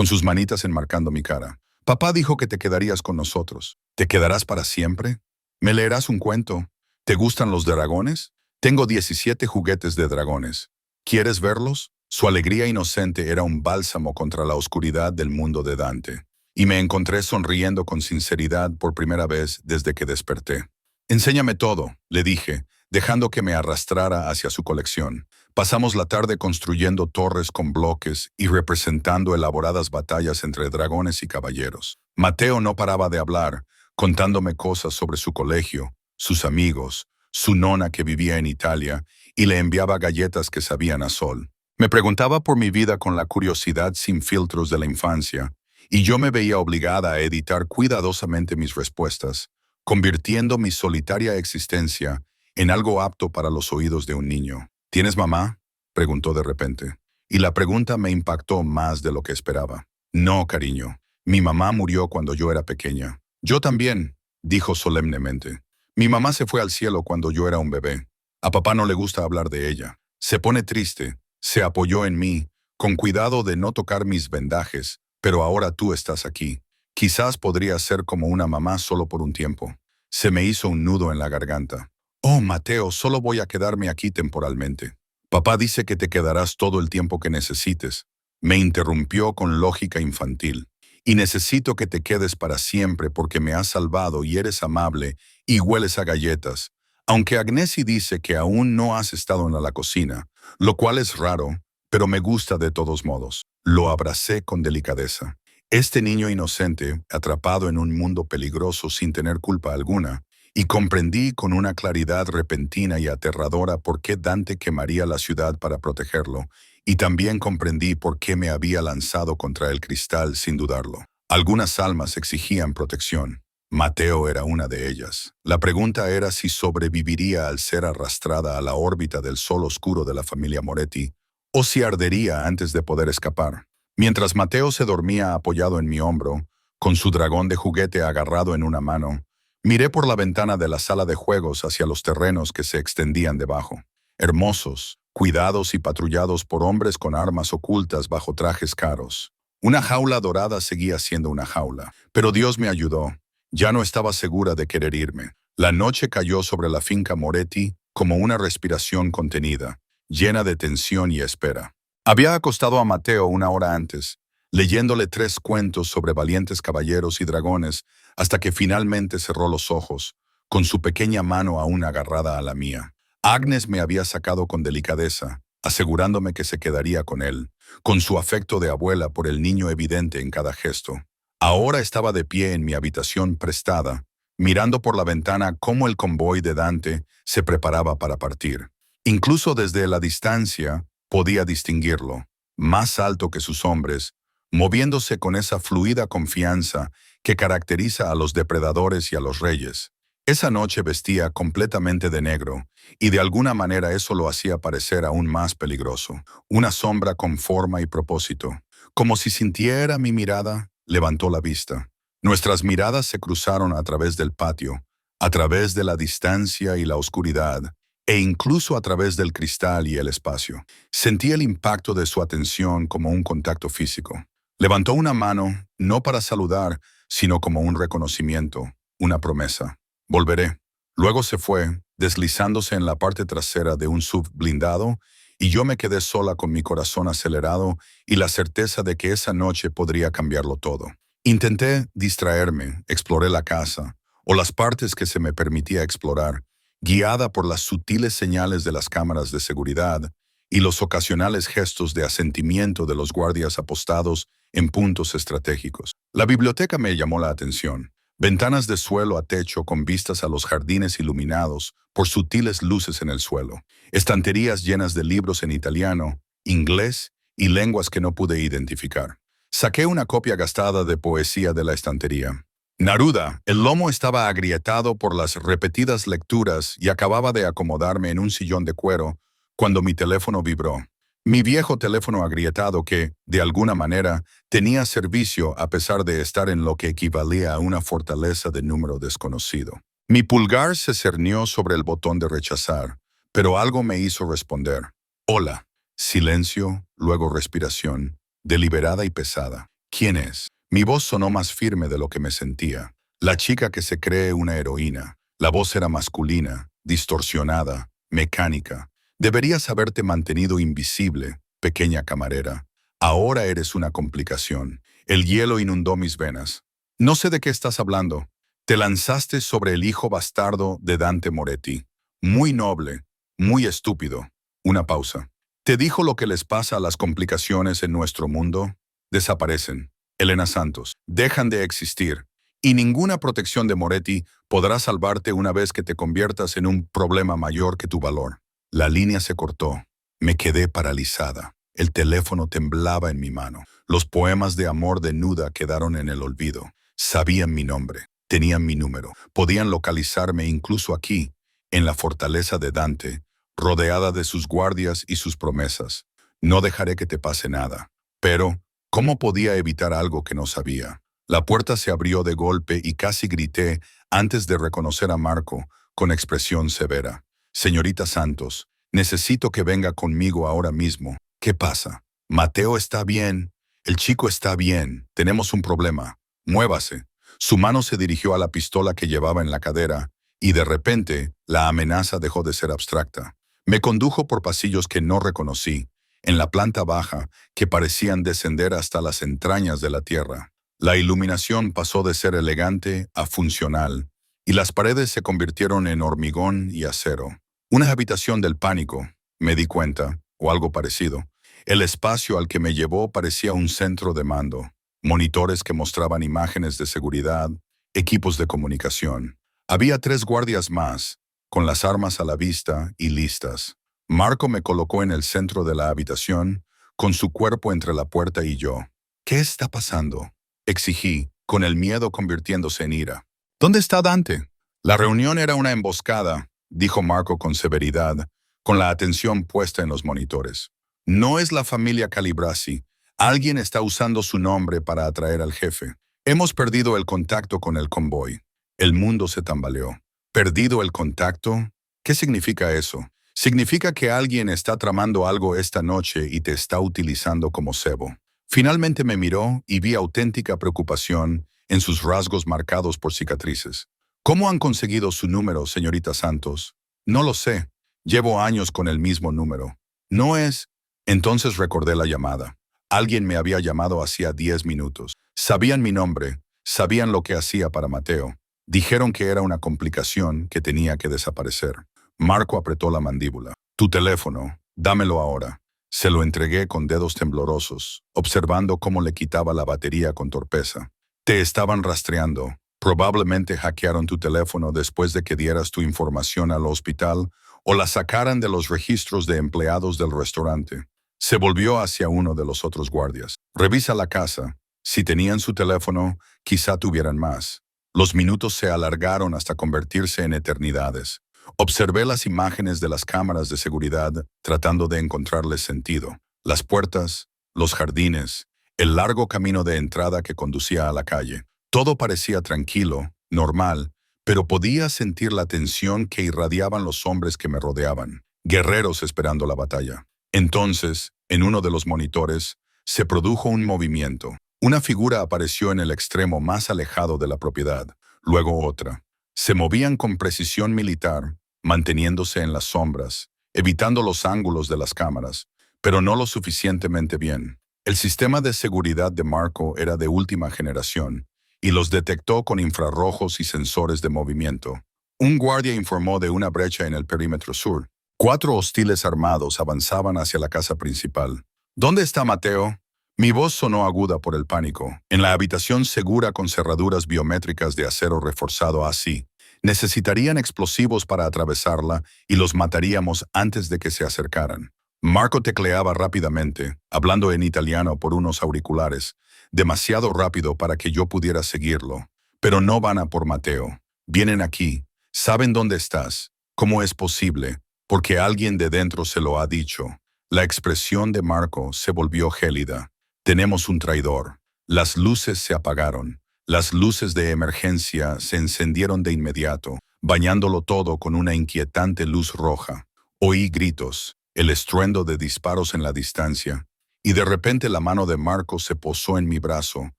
con sus manitas enmarcando mi cara. Papá dijo que te quedarías con nosotros. ¿Te quedarás para siempre? ¿Me leerás un cuento? ¿Te gustan los dragones? Tengo 17 juguetes de dragones. ¿Quieres verlos? Su alegría inocente era un bálsamo contra la oscuridad del mundo de Dante. Y me encontré sonriendo con sinceridad por primera vez desde que desperté. Enséñame todo, le dije, dejando que me arrastrara hacia su colección. Pasamos la tarde construyendo torres con bloques y representando elaboradas batallas entre dragones y caballeros. Mateo no paraba de hablar, contándome cosas sobre su colegio, sus amigos, su nona que vivía en Italia y le enviaba galletas que sabían a sol. Me preguntaba por mi vida con la curiosidad sin filtros de la infancia, y yo me veía obligada a editar cuidadosamente mis respuestas, convirtiendo mi solitaria existencia en algo apto para los oídos de un niño. ¿Tienes mamá?, preguntó de repente, y la pregunta me impactó más de lo que esperaba. No, cariño, mi mamá murió cuando yo era pequeña. Yo también, dijo solemnemente. Mi mamá se fue al cielo cuando yo era un bebé. A papá no le gusta hablar de ella. Se pone triste, se apoyó en mí, con cuidado de no tocar mis vendajes, pero ahora tú estás aquí. Quizás podría ser como una mamá solo por un tiempo. Se me hizo un nudo en la garganta. Oh, Mateo, solo voy a quedarme aquí temporalmente. Papá dice que te quedarás todo el tiempo que necesites. Me interrumpió con lógica infantil. Y necesito que te quedes para siempre porque me has salvado y eres amable y hueles a galletas. Aunque Agnesi dice que aún no has estado en la cocina, lo cual es raro, pero me gusta de todos modos. Lo abracé con delicadeza. Este niño inocente, atrapado en un mundo peligroso sin tener culpa alguna, y comprendí con una claridad repentina y aterradora por qué Dante quemaría la ciudad para protegerlo, y también comprendí por qué me había lanzado contra el cristal sin dudarlo. Algunas almas exigían protección. Mateo era una de ellas. La pregunta era si sobreviviría al ser arrastrada a la órbita del sol oscuro de la familia Moretti, o si ardería antes de poder escapar. Mientras Mateo se dormía apoyado en mi hombro, con su dragón de juguete agarrado en una mano, miré por la ventana de la sala de juegos hacia los terrenos que se extendían debajo. Hermosos, cuidados y patrullados por hombres con armas ocultas bajo trajes caros. Una jaula dorada seguía siendo una jaula, pero Dios me ayudó. Ya no estaba segura de querer irme. La noche cayó sobre la finca Moretti como una respiración contenida, llena de tensión y espera. Había acostado a Mateo una hora antes, leyéndole 3 cuentos sobre valientes caballeros y dragones, hasta que finalmente cerró los ojos, con su pequeña mano aún agarrada a la mía. Agnes me había sacado con delicadeza, asegurándome que se quedaría con él, con su afecto de abuela por el niño evidente en cada gesto. Ahora estaba de pie en mi habitación prestada, mirando por la ventana cómo el convoy de Dante se preparaba para partir. Incluso desde la distancia podía distinguirlo, más alto que sus hombres, moviéndose con esa fluida confianza que caracteriza a los depredadores y a los reyes. Esa noche vestía completamente de negro, y de alguna manera eso lo hacía parecer aún más peligroso. Una sombra con forma y propósito. Como si sintiera mi mirada, levantó la vista. Nuestras miradas se cruzaron a través del patio, a través de la distancia y la oscuridad, e incluso a través del cristal y el espacio. Sentí el impacto de su atención como un contacto físico. Levantó una mano, no para saludar, sino como un reconocimiento, una promesa. Volveré. Luego se fue, deslizándose en la parte trasera de un SUV blindado, y yo me quedé sola con mi corazón acelerado y la certeza de que esa noche podría cambiarlo todo. Intenté distraerme, exploré la casa, o las partes que se me permitía explorar, guiada por las sutiles señales de las cámaras de seguridad y los ocasionales gestos de asentimiento de los guardias apostados en puntos estratégicos. La biblioteca me llamó la atención. Ventanas de suelo a techo con vistas a los jardines iluminados por sutiles luces en el suelo. Estanterías llenas de libros en italiano, inglés y lenguas que no pude identificar. Saqué una copia gastada de poesía de la estantería. Neruda, el lomo estaba agrietado por las repetidas lecturas y acababa de acomodarme en un sillón de cuero cuando mi teléfono vibró. Mi viejo teléfono agrietado que, de alguna manera, tenía servicio a pesar de estar en lo que equivalía a una fortaleza de número desconocido. Mi pulgar se cernió sobre el botón de rechazar, pero algo me hizo responder. Hola. Silencio, luego respiración, deliberada y pesada. ¿Quién es? Mi voz sonó más firme de lo que me sentía. La chica que se cree una heroína. La voz era masculina, distorsionada, mecánica. Deberías haberte mantenido invisible, pequeña camarera. Ahora eres una complicación. El hielo inundó mis venas. No sé de qué estás hablando. Te lanzaste sobre el hijo bastardo de Dante Moretti. Muy noble, muy estúpido. Una pausa. ¿Te dijo lo que les pasa a las complicaciones en nuestro mundo? Desaparecen. Elena Santos. Dejan de existir. Y ninguna protección de Moretti podrá salvarte una vez que te conviertas en un problema mayor que tu valor. La línea se cortó. Me quedé paralizada. El teléfono temblaba en mi mano. Los poemas de amor de Nuda quedaron en el olvido. Sabían mi nombre. Tenían mi número. Podían localizarme incluso aquí, en la fortaleza de Dante, rodeada de sus guardias y sus promesas. No dejaré que te pase nada. Pero, ¿cómo podía evitar algo que no sabía? La puerta se abrió de golpe y casi grité antes de reconocer a Marco, con expresión severa. Señorita Santos, necesito que venga conmigo ahora mismo. ¿Qué pasa? Mateo está bien. El chico está bien. Tenemos un problema. Muévase. Su mano se dirigió a la pistola que llevaba en la cadera, y de repente, la amenaza dejó de ser abstracta. Me condujo por pasillos que no reconocí, en la planta baja, que parecían descender hasta las entrañas de la tierra. La iluminación pasó de ser elegante a funcional, y las paredes se convirtieron en hormigón y acero. Una habitación del pánico, me di cuenta, o algo parecido. El espacio al que me llevó parecía un centro de mando. Monitores que mostraban imágenes de seguridad, equipos de comunicación. Había 3 guardias más, con las armas a la vista y listas. Marco me colocó en el centro de la habitación, con su cuerpo entre la puerta y yo. ¿Qué está pasando?, exigí, con el miedo convirtiéndose en ira. ¿Dónde está Dante? La reunión era una emboscada, dijo Marco con severidad, con la atención puesta en los monitores. No es la familia Calibrasi. Alguien está usando su nombre para atraer al jefe. Hemos perdido el contacto con el convoy. El mundo se tambaleó. ¿Perdido el contacto? ¿Qué significa eso? Significa que alguien está tramando algo esta noche y te está utilizando como cebo. Finalmente me miró y vi auténtica preocupación en sus rasgos marcados por cicatrices. ¿Cómo han conseguido su número, señorita Santos? No lo sé. Llevo años con el mismo número. No es... Entonces recordé la llamada. Alguien me había llamado hacía 10 minutos. Sabían mi nombre, sabían lo que hacía para Mateo. Dijeron que era una complicación que tenía que desaparecer. Marco apretó la mandíbula. Tu teléfono, dámelo ahora. Se lo entregué con dedos temblorosos, observando cómo le quitaba la batería con torpeza. Te estaban rastreando. Probablemente hackearon tu teléfono después de que dieras tu información al hospital o la sacaran de los registros de empleados del restaurante. Se volvió hacia uno de los otros guardias. Revisa la casa. Si tenían su teléfono, quizá tuvieran más. Los minutos se alargaron hasta convertirse en eternidades. Observé las imágenes de las cámaras de seguridad tratando de encontrarles sentido. Las puertas, los jardines, el largo camino de entrada que conducía a la calle. Todo parecía tranquilo, normal, pero podía sentir la tensión que irradiaban los hombres que me rodeaban, guerreros esperando la batalla. Entonces, en uno de los monitores, se produjo un movimiento. Una figura apareció en el extremo más alejado de la propiedad, luego otra. Se movían con precisión militar, manteniéndose en las sombras, evitando los ángulos de las cámaras, pero no lo suficientemente bien. El sistema de seguridad de Marco era de última generación, y los detectó con infrarrojos y sensores de movimiento. Un guardia informó de una brecha en el perímetro sur. 4 hostiles armados avanzaban hacia la casa principal. ¿Dónde está Mateo? Mi voz sonó aguda por el pánico. En la habitación segura con cerraduras biométricas de acero reforzado así. Necesitarían explosivos para atravesarla y los mataríamos antes de que se acercaran. Marco tecleaba rápidamente, hablando en italiano por unos auriculares, demasiado rápido para que yo pudiera seguirlo. Pero no van a por Mateo. Vienen aquí. Saben dónde estás. ¿Cómo es posible? Porque alguien de dentro se lo ha dicho. La expresión de Marco se volvió gélida. Tenemos un traidor. Las luces se apagaron. Las luces de emergencia se encendieron de inmediato, bañándolo todo con una inquietante luz roja. Oí gritos, el estruendo de disparos en la distancia, y de repente la mano de Marco se posó en mi brazo,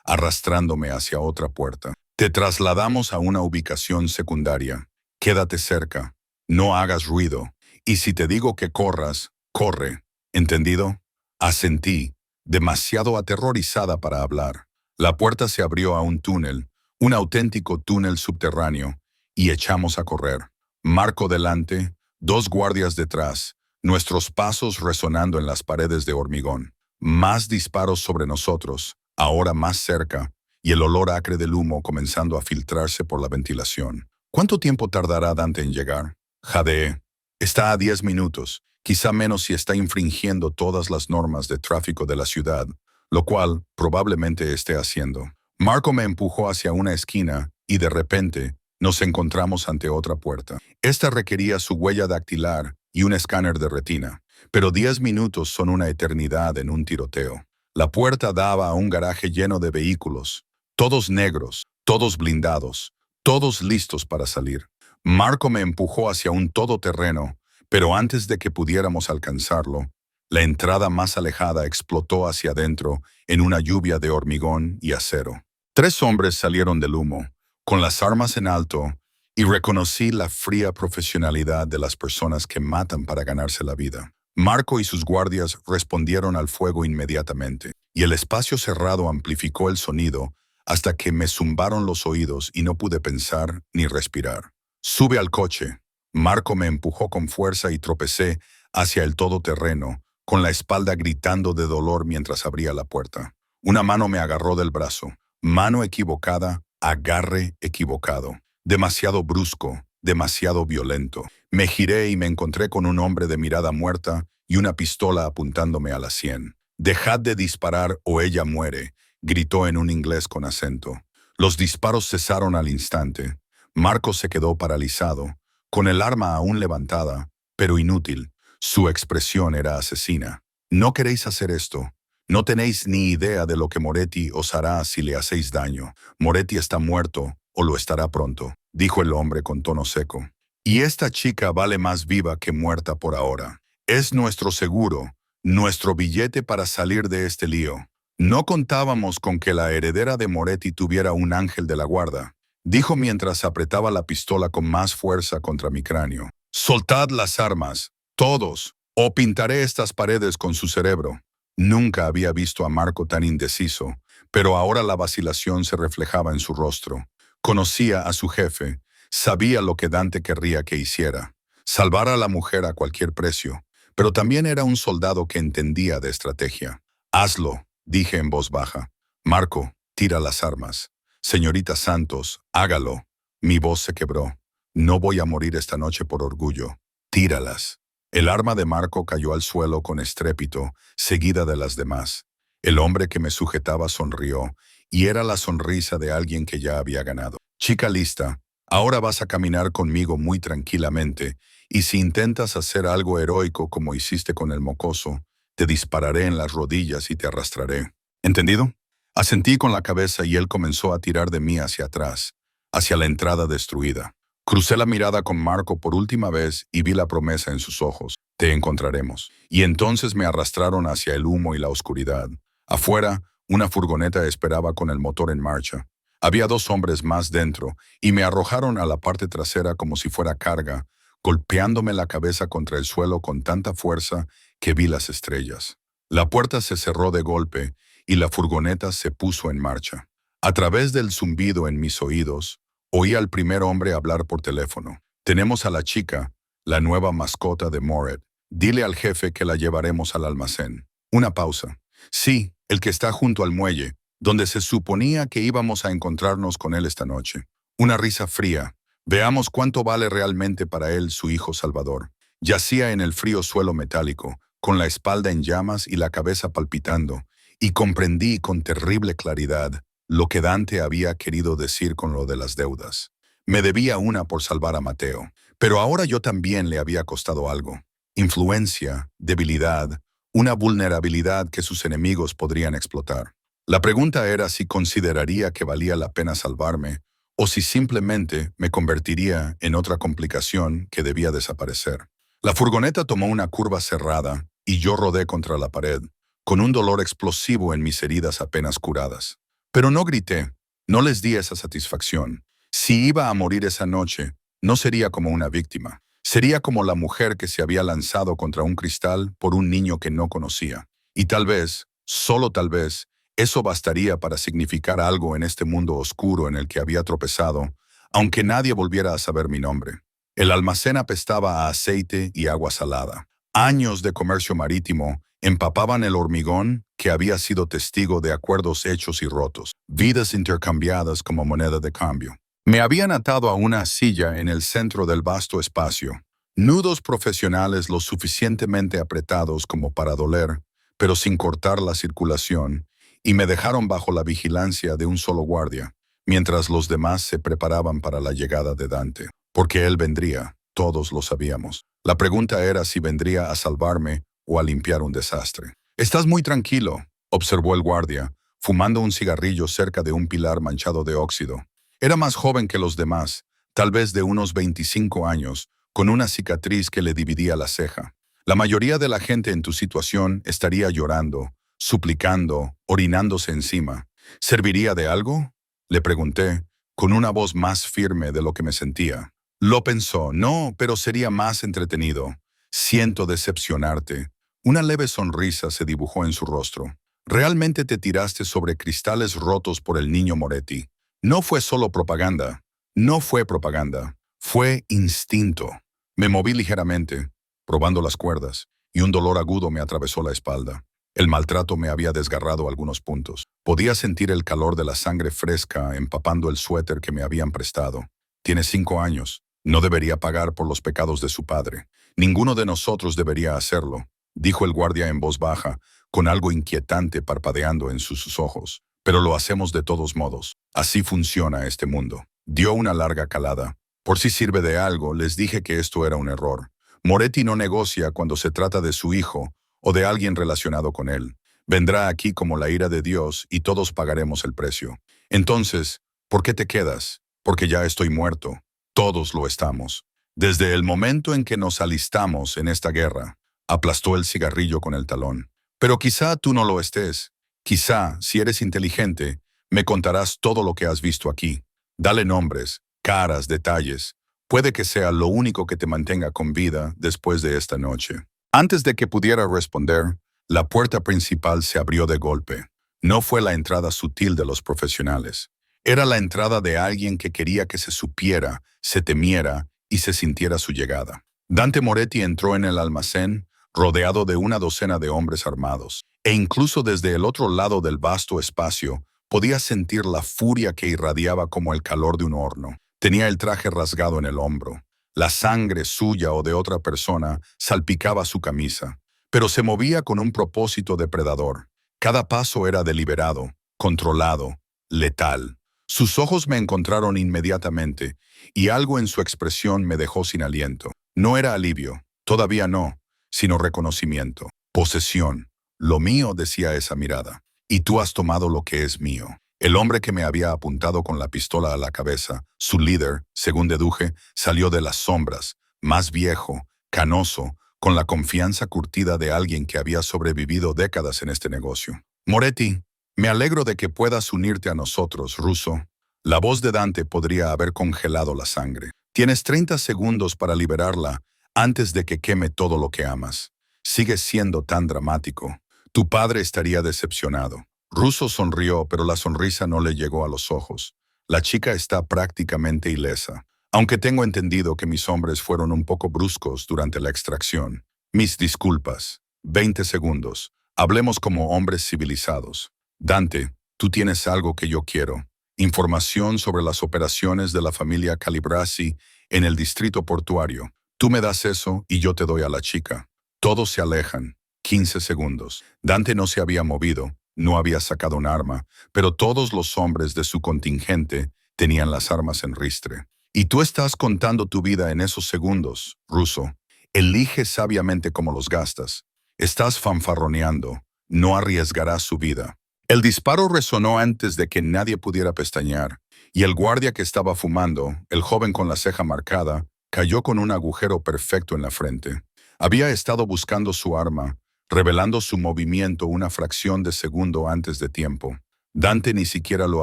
arrastrándome hacia otra puerta. Te trasladamos a una ubicación secundaria. Quédate cerca. No hagas ruido. Y si te digo que corras, corre. ¿Entendido? Asentí, demasiado aterrorizada para hablar. La puerta se abrió a un túnel, un auténtico túnel subterráneo, y echamos a correr. Marco delante, dos guardias detrás, nuestros pasos resonando en las paredes de hormigón. Más disparos sobre nosotros, ahora más cerca, y el olor acre del humo comenzando a filtrarse por la ventilación. ¿Cuánto tiempo tardará Dante en llegar? Jadeé. Está a 10 minutos, quizá menos si está infringiendo todas las normas de tráfico de la ciudad, lo cual probablemente esté haciendo. Marco me empujó hacia una esquina y de repente nos encontramos ante otra puerta. Esta requería su huella dactilar y un escáner de retina, pero 10 minutos son una eternidad en un tiroteo. La puerta daba a un garaje lleno de vehículos, todos negros, todos blindados, todos listos para salir. Marco me empujó hacia un todoterreno, pero antes de que pudiéramos alcanzarlo, la entrada más alejada explotó hacia adentro en una lluvia de hormigón y acero. 3 hombres salieron del humo, con las armas en alto, y reconocí la fría profesionalidad de las personas que matan para ganarse la vida. Marco y sus guardias respondieron al fuego inmediatamente, y el espacio cerrado amplificó el sonido hasta que me zumbaron los oídos y no pude pensar ni respirar. Sube al coche. Marco me empujó con fuerza y tropecé hacia el todoterreno, con la espalda gritando de dolor mientras abría la puerta. Una mano me agarró del brazo. Mano equivocada, agarre equivocado. Demasiado brusco, demasiado violento. Me giré y me encontré con un hombre de mirada muerta y una pistola apuntándome a la sien. «Dejad de disparar o ella muere», gritó en un inglés con acento. Los disparos cesaron al instante. Marco se quedó paralizado, con el arma aún levantada, pero inútil. Su expresión era asesina. «No queréis hacer esto. No tenéis ni idea de lo que Moretti os hará si le hacéis daño. Moretti está muerto, o lo estará pronto», dijo el hombre con tono seco. «Y esta chica vale más viva que muerta por ahora. Es nuestro seguro, nuestro billete para salir de este lío. No contábamos con que la heredera de Moretti tuviera un ángel de la guarda», dijo mientras apretaba la pistola con más fuerza contra mi cráneo. «Soltad las armas, todos, o pintaré estas paredes con su cerebro». Nunca había visto a Marco tan indeciso, pero ahora la vacilación se reflejaba en su rostro. Conocía a su jefe, sabía lo que Dante querría que hiciera, salvar a la mujer a cualquier precio, pero también era un soldado que entendía de estrategia. «Hazlo», dije en voz baja. «Marco, tira las armas». «Señorita Santos, hágalo». Mi voz se quebró. «No voy a morir esta noche por orgullo. Tíralas». El arma de Marco cayó al suelo con estrépito, seguida de las demás. El hombre que me sujetaba sonrió, y era la sonrisa de alguien que ya había ganado. «Chica lista, ahora vas a caminar conmigo muy tranquilamente, y si intentas hacer algo heroico como hiciste con el mocoso, te dispararé en las rodillas y te arrastraré. ¿Entendido?» Asentí con la cabeza y él comenzó a tirar de mí hacia atrás, hacia la entrada destruida. Crucé la mirada con Marco por última vez y vi la promesa en sus ojos. «Te encontraremos». Y entonces me arrastraron hacia el humo y la oscuridad. Afuera, una furgoneta esperaba con el motor en marcha. Había 2 hombres más dentro y me arrojaron a la parte trasera como si fuera carga, golpeándome la cabeza contra el suelo con tanta fuerza que vi las estrellas. La puerta se cerró de golpe y la furgoneta se puso en marcha. A través del zumbido en mis oídos, oí al primer hombre hablar por teléfono. «Tenemos a la chica, la nueva mascota de Moret. Dile al jefe que la llevaremos al almacén». Una pausa. «Sí, el que está junto al muelle, donde se suponía que íbamos a encontrarnos con él esta noche». Una risa fría. «Veamos cuánto vale realmente para él su hijo Salvador». Yacía en el frío suelo metálico, con la espalda en llamas y la cabeza palpitando, y comprendí con terrible claridad lo que Dante había querido decir con lo de las deudas. Me debía una por salvar a Mateo, pero ahora yo también le había costado algo. Influencia, debilidad, una vulnerabilidad que sus enemigos podrían explotar. La pregunta era si consideraría que valía la pena salvarme o si simplemente me convertiría en otra complicación que debía desaparecer. La furgoneta tomó una curva cerrada y yo rodé contra la pared, con un dolor explosivo en mis heridas apenas curadas. Pero no grité, no les di esa satisfacción. Si iba a morir esa noche, no sería como una víctima. Sería como la mujer que se había lanzado contra un cristal por un niño que no conocía. Y tal vez, solo tal vez, eso bastaría para significar algo en este mundo oscuro en el que había tropezado, aunque nadie volviera a saber mi nombre. El almacén apestaba a aceite y agua salada. Años de comercio marítimo empapaban el hormigón que había sido testigo de acuerdos hechos y rotos, vidas intercambiadas como moneda de cambio. Me habían atado a una silla en el centro del vasto espacio, nudos profesionales lo suficientemente apretados como para doler, pero sin cortar la circulación, y me dejaron bajo la vigilancia de un solo guardia, mientras los demás se preparaban para la llegada de Dante. Porque él vendría, todos lo sabíamos. La pregunta era si vendría a salvarme o a limpiar un desastre. «Estás muy tranquilo», observó el guardia, fumando un cigarrillo cerca de un pilar manchado de óxido. Era más joven que los demás, tal vez de unos 25 años, con una cicatriz que le dividía la ceja. La mayoría de la gente en tu situación estaría llorando, suplicando, orinándose encima. ¿Serviría de algo?, le pregunté, con una voz más firme de lo que me sentía. Lo pensó. No, pero sería más entretenido. Siento decepcionarte. Una leve sonrisa se dibujó en su rostro. Realmente te tiraste sobre cristales rotos por el niño Moretti. No fue solo propaganda. No fue propaganda. Fue instinto. Me moví ligeramente, probando las cuerdas, y un dolor agudo me atravesó la espalda. El maltrato me había desgarrado algunos puntos. Podía sentir el calor de la sangre fresca empapando el suéter que me habían prestado. Tiene 5 años. No debería pagar por los pecados de su padre. Ninguno de nosotros debería hacerlo, dijo el guardia en voz baja, con algo inquietante parpadeando en sus ojos. Pero lo hacemos de todos modos. Así funciona este mundo. Dio una larga calada. Por si sirve de algo, les dije que esto era un error. Moretti no negocia cuando se trata de su hijo o de alguien relacionado con él. Vendrá aquí como la ira de Dios y todos pagaremos el precio. Entonces, ¿por qué te quedas? Porque ya estoy muerto. Todos lo estamos. Desde el momento en que nos alistamos en esta guerra, aplastó el cigarrillo con el talón. Pero quizá tú no lo estés. Quizá, si eres inteligente, me contarás todo lo que has visto aquí. Dale nombres, caras, detalles. Puede que sea lo único que te mantenga con vida después de esta noche. Antes de que pudiera responder, la puerta principal se abrió de golpe. No fue la entrada sutil de los profesionales. Era la entrada de alguien que quería que se supiera, se temiera y se sintiera su llegada. Dante Moretti entró en el almacén, rodeado de una docena de hombres armados, e incluso desde el otro lado del vasto espacio podía sentir la furia que irradiaba como el calor de un horno. Tenía el traje rasgado en el hombro. La sangre suya o de otra persona salpicaba su camisa, pero se movía con un propósito depredador. Cada paso era deliberado, controlado, letal. Sus ojos me encontraron inmediatamente, y algo en su expresión me dejó sin aliento. No era alivio, todavía no, sino reconocimiento, posesión. Lo mío, decía esa mirada, y tú has tomado lo que es mío. El hombre que me había apuntado con la pistola a la cabeza, su líder, según deduje, salió de las sombras, más viejo, canoso, con la confianza curtida de alguien que había sobrevivido décadas en este negocio. Moretti, me alegro de que puedas unirte a nosotros, Russo. La voz de Dante podría haber congelado la sangre. Tienes 30 segundos para liberarla antes de que queme todo lo que amas. Sigues siendo tan dramático. Tu padre estaría decepcionado. Russo sonrió, pero la sonrisa no le llegó a los ojos. La chica está prácticamente ilesa, aunque tengo entendido que mis hombres fueron un poco bruscos durante la extracción. Mis disculpas. 20 segundos. Hablemos como hombres civilizados. Dante, tú tienes algo que yo quiero. Información sobre las operaciones de la familia Calibrasi en el distrito portuario. Tú me das eso y yo te doy a la chica. Todos se alejan. 15 segundos. Dante no se había movido. No había sacado un arma, pero todos los hombres de su contingente tenían las armas en ristre. Y tú estás contando tu vida en esos segundos, Russo. Elige sabiamente cómo los gastas. Estás fanfarroneando. No arriesgarás su vida. El disparo resonó antes de que nadie pudiera pestañear, y el guardia que estaba fumando, el joven con la ceja marcada, cayó con un agujero perfecto en la frente. Había estado buscando su arma, revelando su movimiento una fracción de segundo antes de tiempo. Dante ni siquiera lo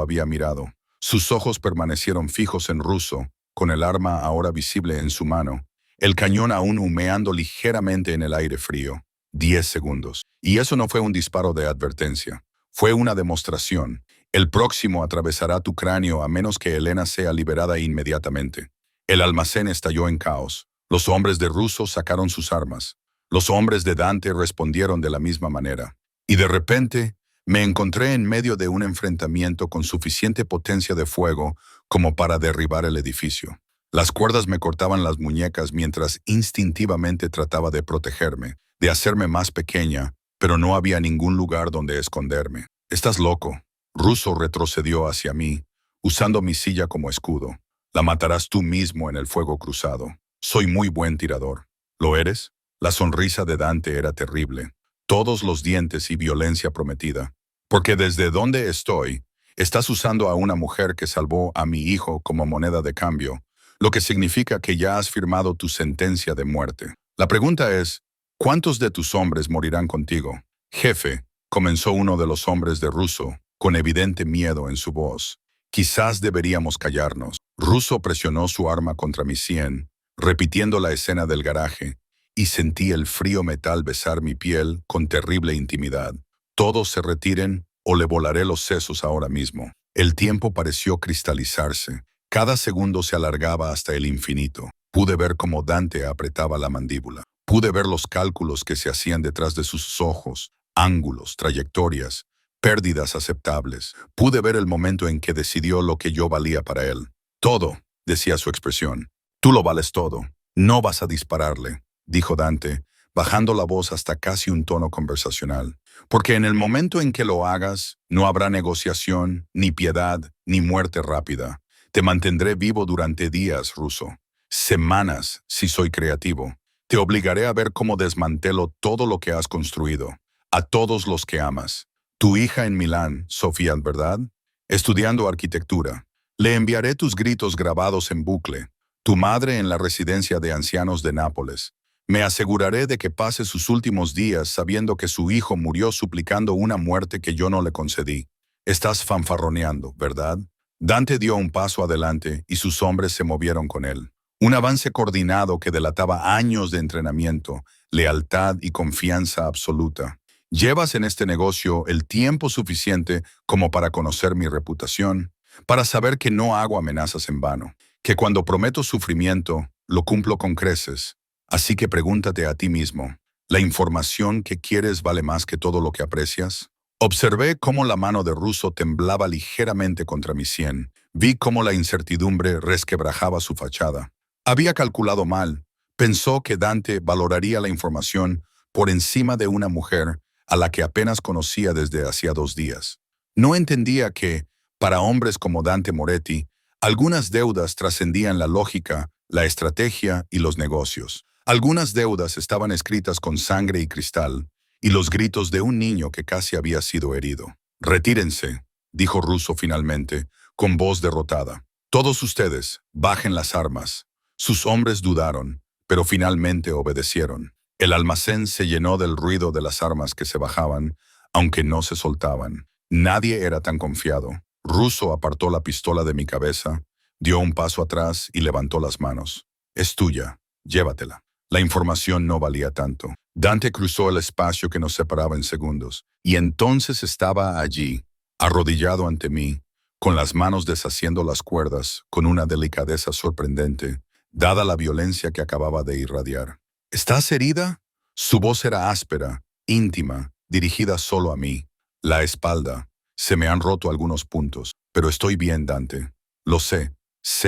había mirado. Sus ojos permanecieron fijos en Russo, con el arma ahora visible en su mano, el cañón aún humeando ligeramente en el aire frío. 10 segundos. Y eso no fue un disparo de advertencia. Fue una demostración. El próximo atravesará tu cráneo a menos que Elena sea liberada inmediatamente. El almacén estalló en caos. Los hombres de Russo sacaron sus armas. Los hombres de Dante respondieron de la misma manera. Y de repente, me encontré en medio de un enfrentamiento con suficiente potencia de fuego como para derribar el edificio. Las cuerdas me cortaban las muñecas mientras instintivamente trataba de protegerme, de hacerme más pequeña, pero no había ningún lugar donde esconderme. «Estás loco». Russo retrocedió hacia mí, usando mi silla como escudo. «La matarás tú mismo en el fuego cruzado. Soy muy buen tirador». «¿Lo eres?» La sonrisa de Dante era terrible. Todos los dientes y violencia prometida. «Porque desde donde estoy, estás usando a una mujer que salvó a mi hijo como moneda de cambio, lo que significa que ya has firmado tu sentencia de muerte. La pregunta es, ¿cuántos de tus hombres morirán contigo?» «Jefe», comenzó uno de los hombres de Russo, con evidente miedo en su voz. «Quizás deberíamos callarnos». Russo presionó su arma contra mi sien, repitiendo la escena del garaje, y sentí el frío metal besar mi piel con terrible intimidad. «Todos se retiren o le volaré los sesos ahora mismo». El tiempo pareció cristalizarse. Cada segundo se alargaba hasta el infinito. Pude ver cómo Dante apretaba la mandíbula. Pude ver los cálculos que se hacían detrás de sus ojos, ángulos, trayectorias, pérdidas aceptables. Pude ver el momento en que decidió lo que yo valía para él. «Todo», decía su expresión. «Tú lo vales todo. No vas a dispararle», dijo Dante, bajando la voz hasta casi un tono conversacional. «Porque en el momento en que lo hagas, no habrá negociación, ni piedad, ni muerte rápida. Te mantendré vivo durante días, Russo. Semanas, si soy creativo. Te obligaré a ver cómo desmantelo todo lo que has construido. A todos los que amas. Tu hija en Milán, Sofía, ¿verdad? Estudiando arquitectura. Le enviaré tus gritos grabados en bucle. Tu madre en la residencia de ancianos de Nápoles. Me aseguraré de que pase sus últimos días sabiendo que su hijo murió suplicando una muerte que yo no le concedí. Estás fanfarroneando, ¿verdad?» Dante dio un paso adelante y sus hombres se movieron con él. Un avance coordinado que delataba años de entrenamiento, lealtad y confianza absoluta. «Llevas en este negocio el tiempo suficiente como para conocer mi reputación, para saber que no hago amenazas en vano, que cuando prometo sufrimiento, lo cumplo con creces. Así que pregúntate a ti mismo, ¿la información que quieres vale más que todo lo que aprecias?» Observé cómo la mano de Russo temblaba ligeramente contra mi sien. Vi cómo la incertidumbre resquebrajaba su fachada. Había calculado mal. Pensó que Dante valoraría la información por encima de una mujer a la que apenas conocía desde hacía 2 días. No entendía que, para hombres como Dante Moretti, algunas deudas trascendían la lógica, la estrategia y los negocios. Algunas deudas estaban escritas con sangre y cristal, y los gritos de un niño que casi había sido herido. «Retírense», dijo Russo finalmente, con voz derrotada. «Todos ustedes, bajen las armas». Sus hombres dudaron, pero finalmente obedecieron. El almacén se llenó del ruido de las armas que se bajaban, aunque no se soltaban. Nadie era tan confiado. Russo apartó la pistola de mi cabeza, dio un paso atrás y levantó las manos. «Es tuya, llévatela». La información no valía tanto. Dante cruzó el espacio que nos separaba en segundos, y entonces estaba allí, arrodillado ante mí, con las manos deshaciendo las cuerdas, con una delicadeza sorprendente, dada la violencia que acababa de irradiar. «¿Estás herida?» Su voz era áspera, íntima, dirigida solo a mí. «La espalda. Se me han roto algunos puntos, pero estoy bien, Dante. Lo sé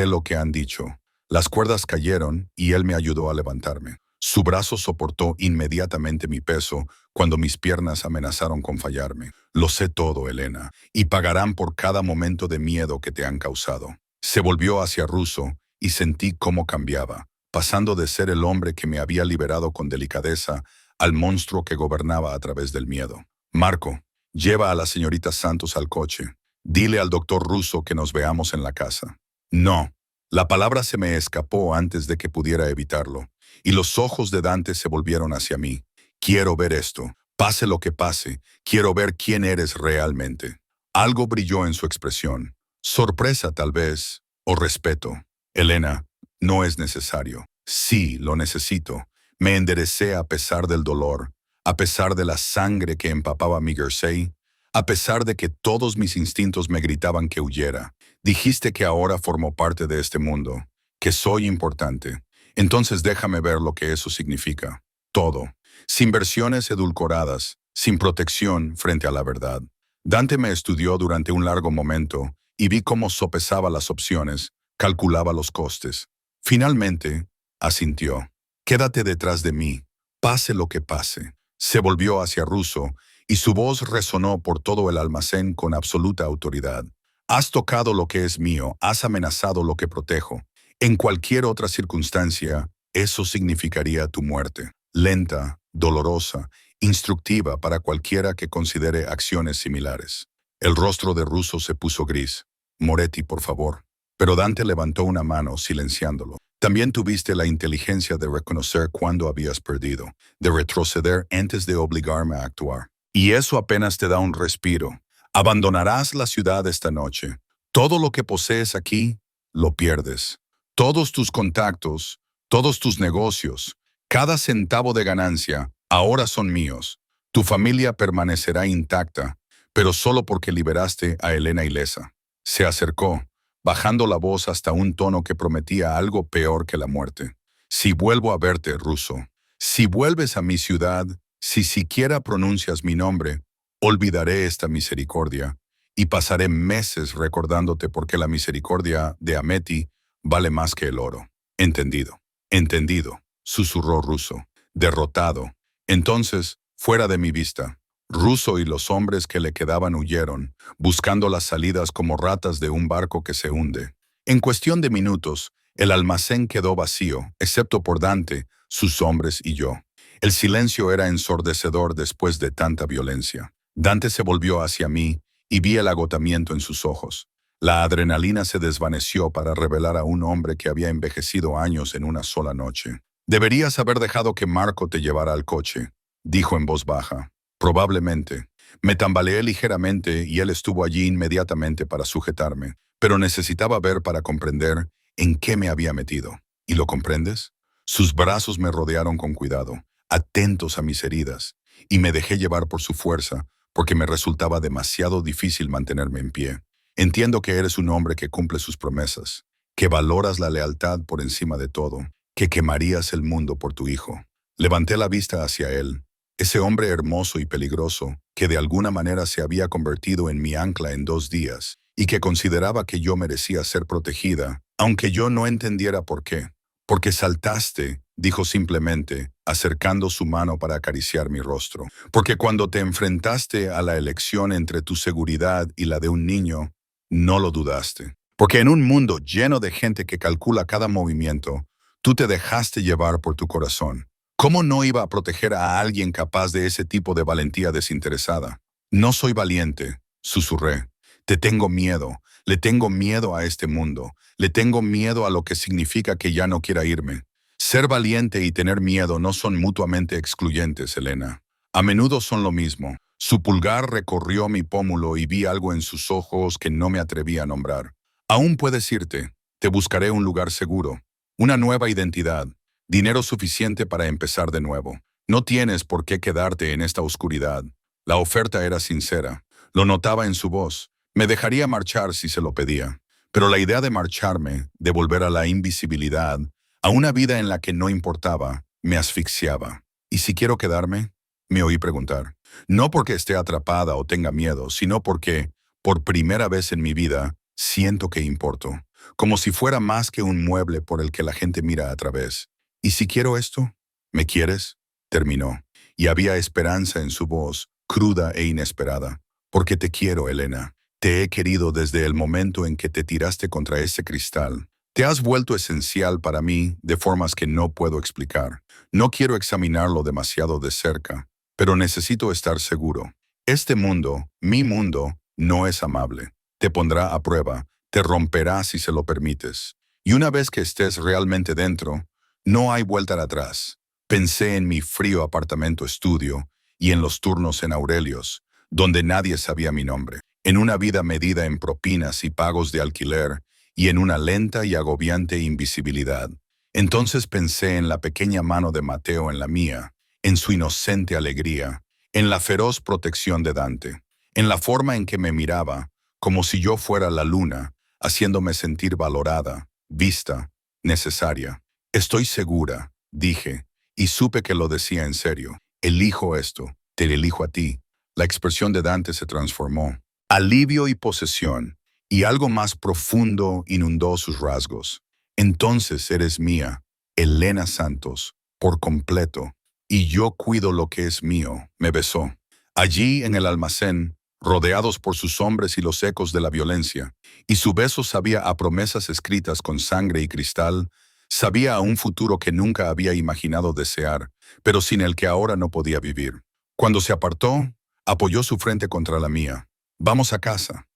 lo que han dicho». Las cuerdas cayeron y él me ayudó a levantarme. Su brazo soportó inmediatamente mi peso cuando mis piernas amenazaron con fallarme. «Lo sé todo, Elena, y pagarán por cada momento de miedo que te han causado». Se volvió hacia Russo y sentí cómo cambiaba, pasando de ser el hombre que me había liberado con delicadeza al monstruo que gobernaba a través del miedo. «Marco, lleva a la señorita Santos al coche. Dile al doctor Russo que nos veamos en la casa». «No». La palabra se me escapó antes de que pudiera evitarlo, y los ojos de Dante se volvieron hacia mí. «Quiero ver esto. Pase lo que pase, quiero ver quién eres realmente. Algo brilló en su expresión. Sorpresa tal vez, o respeto. Elena, no es necesario. Sí, lo necesito. Me enderecé a pesar del dolor, a pesar de la sangre que empapaba mi jersey, a pesar de que todos mis instintos me gritaban que huyera. Dijiste que ahora formo parte de este mundo, que soy importante. Entonces déjame ver lo que eso significa. Todo. Sin versiones edulcoradas, sin protección frente a la verdad. Dante me estudió durante un largo momento y vi cómo sopesaba las opciones, calculaba los costes. Finalmente, asintió. Quédate detrás de mí, pase lo que pase. Se volvió hacia Russo y su voz resonó por todo el almacén con absoluta autoridad. Has tocado lo que es mío, has amenazado lo que protejo. En cualquier otra circunstancia, eso significaría tu muerte. Lenta, dolorosa, instructiva para cualquiera que considere acciones similares. El rostro de Russo se puso gris. Moretti, por favor. Pero Dante levantó una mano, silenciándolo. También tuviste la inteligencia de reconocer cuándo habías perdido, de retroceder antes de obligarme a actuar. Y eso apenas te da un respiro. Abandonarás la ciudad esta noche. Todo lo que posees aquí, lo pierdes. Todos tus contactos, todos tus negocios, cada centavo de ganancia, ahora son míos. Tu familia permanecerá intacta, pero solo porque liberaste a Elena Ilesa. Se acercó, bajando la voz hasta un tono que prometía algo peor que la muerte. Si vuelvo a verte, Russo, si vuelves a mi ciudad, si siquiera pronuncias mi nombre, olvidaré esta misericordia y pasaré meses recordándote porque la misericordia de Ameti vale más que el oro. Entendido. Entendido, susurró Russo, derrotado. Entonces, fuera de mi vista. Russo y los hombres que le quedaban huyeron, buscando las salidas como ratas de un barco que se hunde. En cuestión de minutos, el almacén quedó vacío, excepto por Dante, sus hombres y yo. El silencio era ensordecedor después de tanta violencia. Dante se volvió hacia mí y vi el agotamiento en sus ojos. La adrenalina se desvaneció para revelar a un hombre que había envejecido años en una sola noche. Deberías haber dejado que Marco te llevara al coche, dijo en voz baja. Probablemente. Me tambaleé ligeramente y él estuvo allí inmediatamente para sujetarme, pero necesitaba ver para comprender en qué me había metido. ¿Y lo comprendes? Sus brazos me rodearon con cuidado, atentos a mis heridas, y me dejé llevar por su fuerza, porque me resultaba demasiado difícil mantenerme en pie. Entiendo que eres un hombre que cumple sus promesas, que valoras la lealtad por encima de todo, que quemarías el mundo por tu hijo. Levanté la vista hacia él, ese hombre hermoso y peligroso, que de alguna manera se había convertido en mi ancla en 2 días, y que consideraba que yo merecía ser protegida, aunque yo no entendiera por qué. Porque saltaste, dijo simplemente, acercando su mano para acariciar mi rostro. Porque cuando te enfrentaste a la elección entre tu seguridad y la de un niño, no lo dudaste. Porque en un mundo lleno de gente que calcula cada movimiento, tú te dejaste llevar por tu corazón. ¿Cómo no iba a proteger a alguien capaz de ese tipo de valentía desinteresada? No soy valiente, susurré. Te tengo miedo, le tengo miedo a este mundo, le tengo miedo a lo que significa que ya no quiera irme. Ser valiente y tener miedo no son mutuamente excluyentes, Elena. A menudo son lo mismo. Su pulgar recorrió mi pómulo y vi algo en sus ojos que no me atreví a nombrar. Aún puedes irte, te buscaré un lugar seguro, una nueva identidad. Dinero suficiente para empezar de nuevo. No tienes por qué quedarte en esta oscuridad. La oferta era sincera. Lo notaba en su voz. Me dejaría marchar si se lo pedía. Pero la idea de marcharme, de volver a la invisibilidad, a una vida en la que no importaba, me asfixiaba. ¿Y si quiero quedarme? Me oí preguntar. No porque esté atrapada o tenga miedo, sino porque, por primera vez en mi vida, siento que importo. Como si fuera más que un mueble por el que la gente mira a través. ¿Y si quiero esto? ¿Me quieres? Terminó, y había esperanza en su voz, cruda e inesperada. Porque te quiero, Elena. Te he querido desde el momento en que te tiraste contra ese cristal. Te has vuelto esencial para mí de formas que no puedo explicar. No quiero examinarlo demasiado de cerca, pero necesito estar seguro. Este mundo, mi mundo, no es amable. Te pondrá a prueba, te romperá si se lo permites. Y una vez que estés realmente dentro, no hay vuelta atrás. Pensé en mi frío apartamento estudio y en los turnos en Aurelios, donde nadie sabía mi nombre, en una vida medida en propinas y pagos de alquiler, y en una lenta y agobiante invisibilidad. Entonces pensé en la pequeña mano de Mateo en la mía, en su inocente alegría, en la feroz protección de Dante, en la forma en que me miraba, como si yo fuera la luna, haciéndome sentir valorada, vista, necesaria. Estoy segura, dije, y supe que lo decía en serio. Elijo esto, te elijo a ti. La expresión de Dante se transformó. Alivio y posesión, y algo más profundo inundó sus rasgos. Entonces eres mía, Elena Santos, por completo, y yo cuido lo que es mío, me besó. Allí en el almacén, rodeados por sus hombres y los ecos de la violencia, y su beso sabía a promesas escritas con sangre y cristal, sabía a un futuro que nunca había imaginado desear, pero sin el que ahora no podía vivir. Cuando se apartó, apoyó su frente contra la mía. Vamos a casa,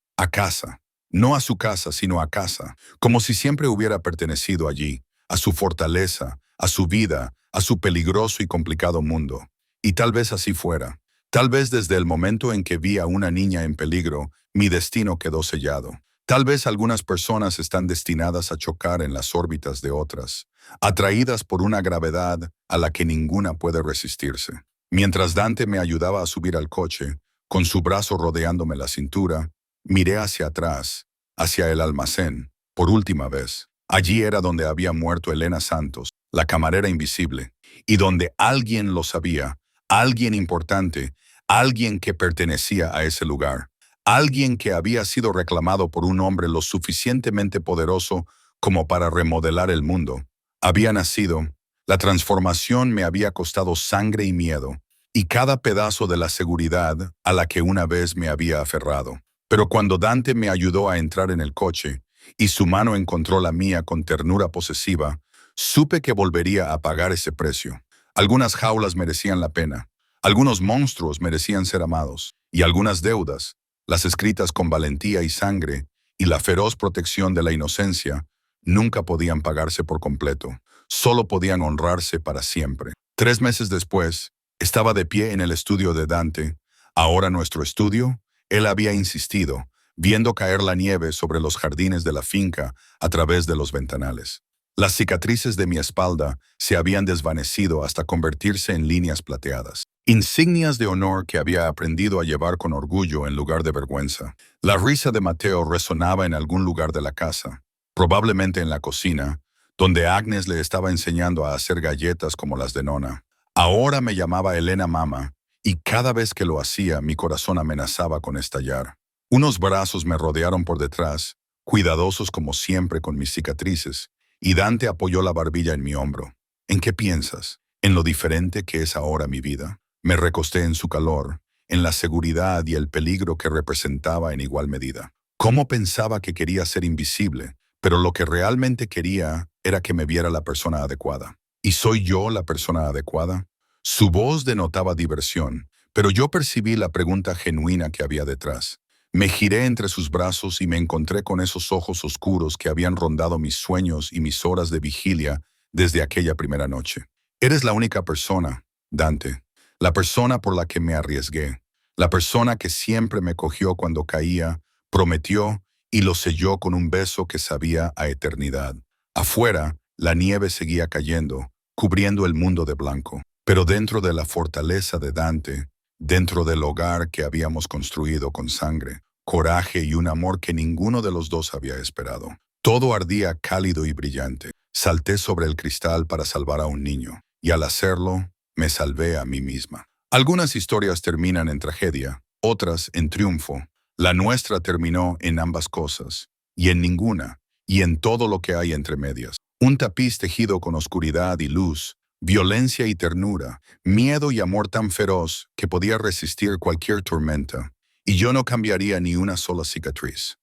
no a su casa, sino a casa, como si siempre hubiera pertenecido allí, a su fortaleza, a su vida, a su peligroso y complicado mundo. Y tal vez así fuera. Tal vez desde el momento en que vi a una niña en peligro, mi destino quedó sellado. Tal vez algunas personas están destinadas a chocar en las órbitas de otras, atraídas por una gravedad a la que ninguna puede resistirse. Mientras Dante me ayudaba a subir al coche, con su brazo rodeándome la cintura, miré hacia atrás, hacia el almacén, por última vez. Allí era donde había muerto Elena Santos, la camarera invisible, y donde alguien lo sabía, alguien importante, alguien que pertenecía a ese lugar, alguien que había sido reclamado por un hombre lo suficientemente poderoso como para remodelar el mundo. Había nacido, la transformación me había costado sangre y miedo, y cada pedazo de la seguridad a la que una vez me había aferrado. Pero cuando Dante me ayudó a entrar en el coche, y su mano encontró la mía con ternura posesiva, supe que volvería a pagar ese precio. Algunas jaulas merecían la pena, algunos monstruos merecían ser amados, y algunas deudas, las escritas con valentía y sangre, y la feroz protección de la inocencia, nunca podían pagarse por completo, solo podían honrarse para siempre. 3 meses después, estaba de pie en el estudio de Dante, ahora nuestro estudio. Él había insistido, viendo caer la nieve sobre los jardines de la finca a través de los ventanales. Las cicatrices de mi espalda se habían desvanecido hasta convertirse en líneas plateadas, insignias de honor que había aprendido a llevar con orgullo en lugar de vergüenza. La risa de Mateo resonaba en algún lugar de la casa, probablemente en la cocina, donde Agnes le estaba enseñando a hacer galletas como las de Nona. Ahora me llamaba Elena Mama, y cada vez que lo hacía mi corazón amenazaba con estallar. Unos brazos me rodearon por detrás, cuidadosos como siempre con mis cicatrices, y Dante apoyó la barbilla en mi hombro. ¿En qué piensas? ¿En lo diferente que es ahora mi vida? Me recosté en su calor, en la seguridad y el peligro que representaba en igual medida. ¿Cómo pensaba que quería ser invisible? Pero lo que realmente quería era que me viera la persona adecuada. ¿Y soy yo la persona adecuada? Su voz denotaba diversión, pero yo percibí la pregunta genuina que había detrás. Me giré entre sus brazos y me encontré con esos ojos oscuros que habían rondado mis sueños y mis horas de vigilia desde aquella primera noche. Eres la única persona, Dante, la persona por la que me arriesgué, la persona que siempre me cogió cuando caía, prometió y lo selló con un beso que sabía a eternidad. Afuera, la nieve seguía cayendo, cubriendo el mundo de blanco. Pero dentro de la fortaleza de Dante, dentro del hogar que habíamos construido con sangre, coraje y un amor que ninguno de los dos había esperado, todo ardía cálido y brillante. Salté sobre el cristal para salvar a un niño, y al hacerlo, me salvé a mí misma. Algunas historias terminan en tragedia, otras en triunfo. La nuestra terminó en ambas cosas, y en ninguna, y en todo lo que hay entre medias. Un tapiz tejido con oscuridad y luz, violencia y ternura, miedo y amor tan feroz que podía resistir cualquier tormenta, y yo no cambiaría ni una sola cicatriz.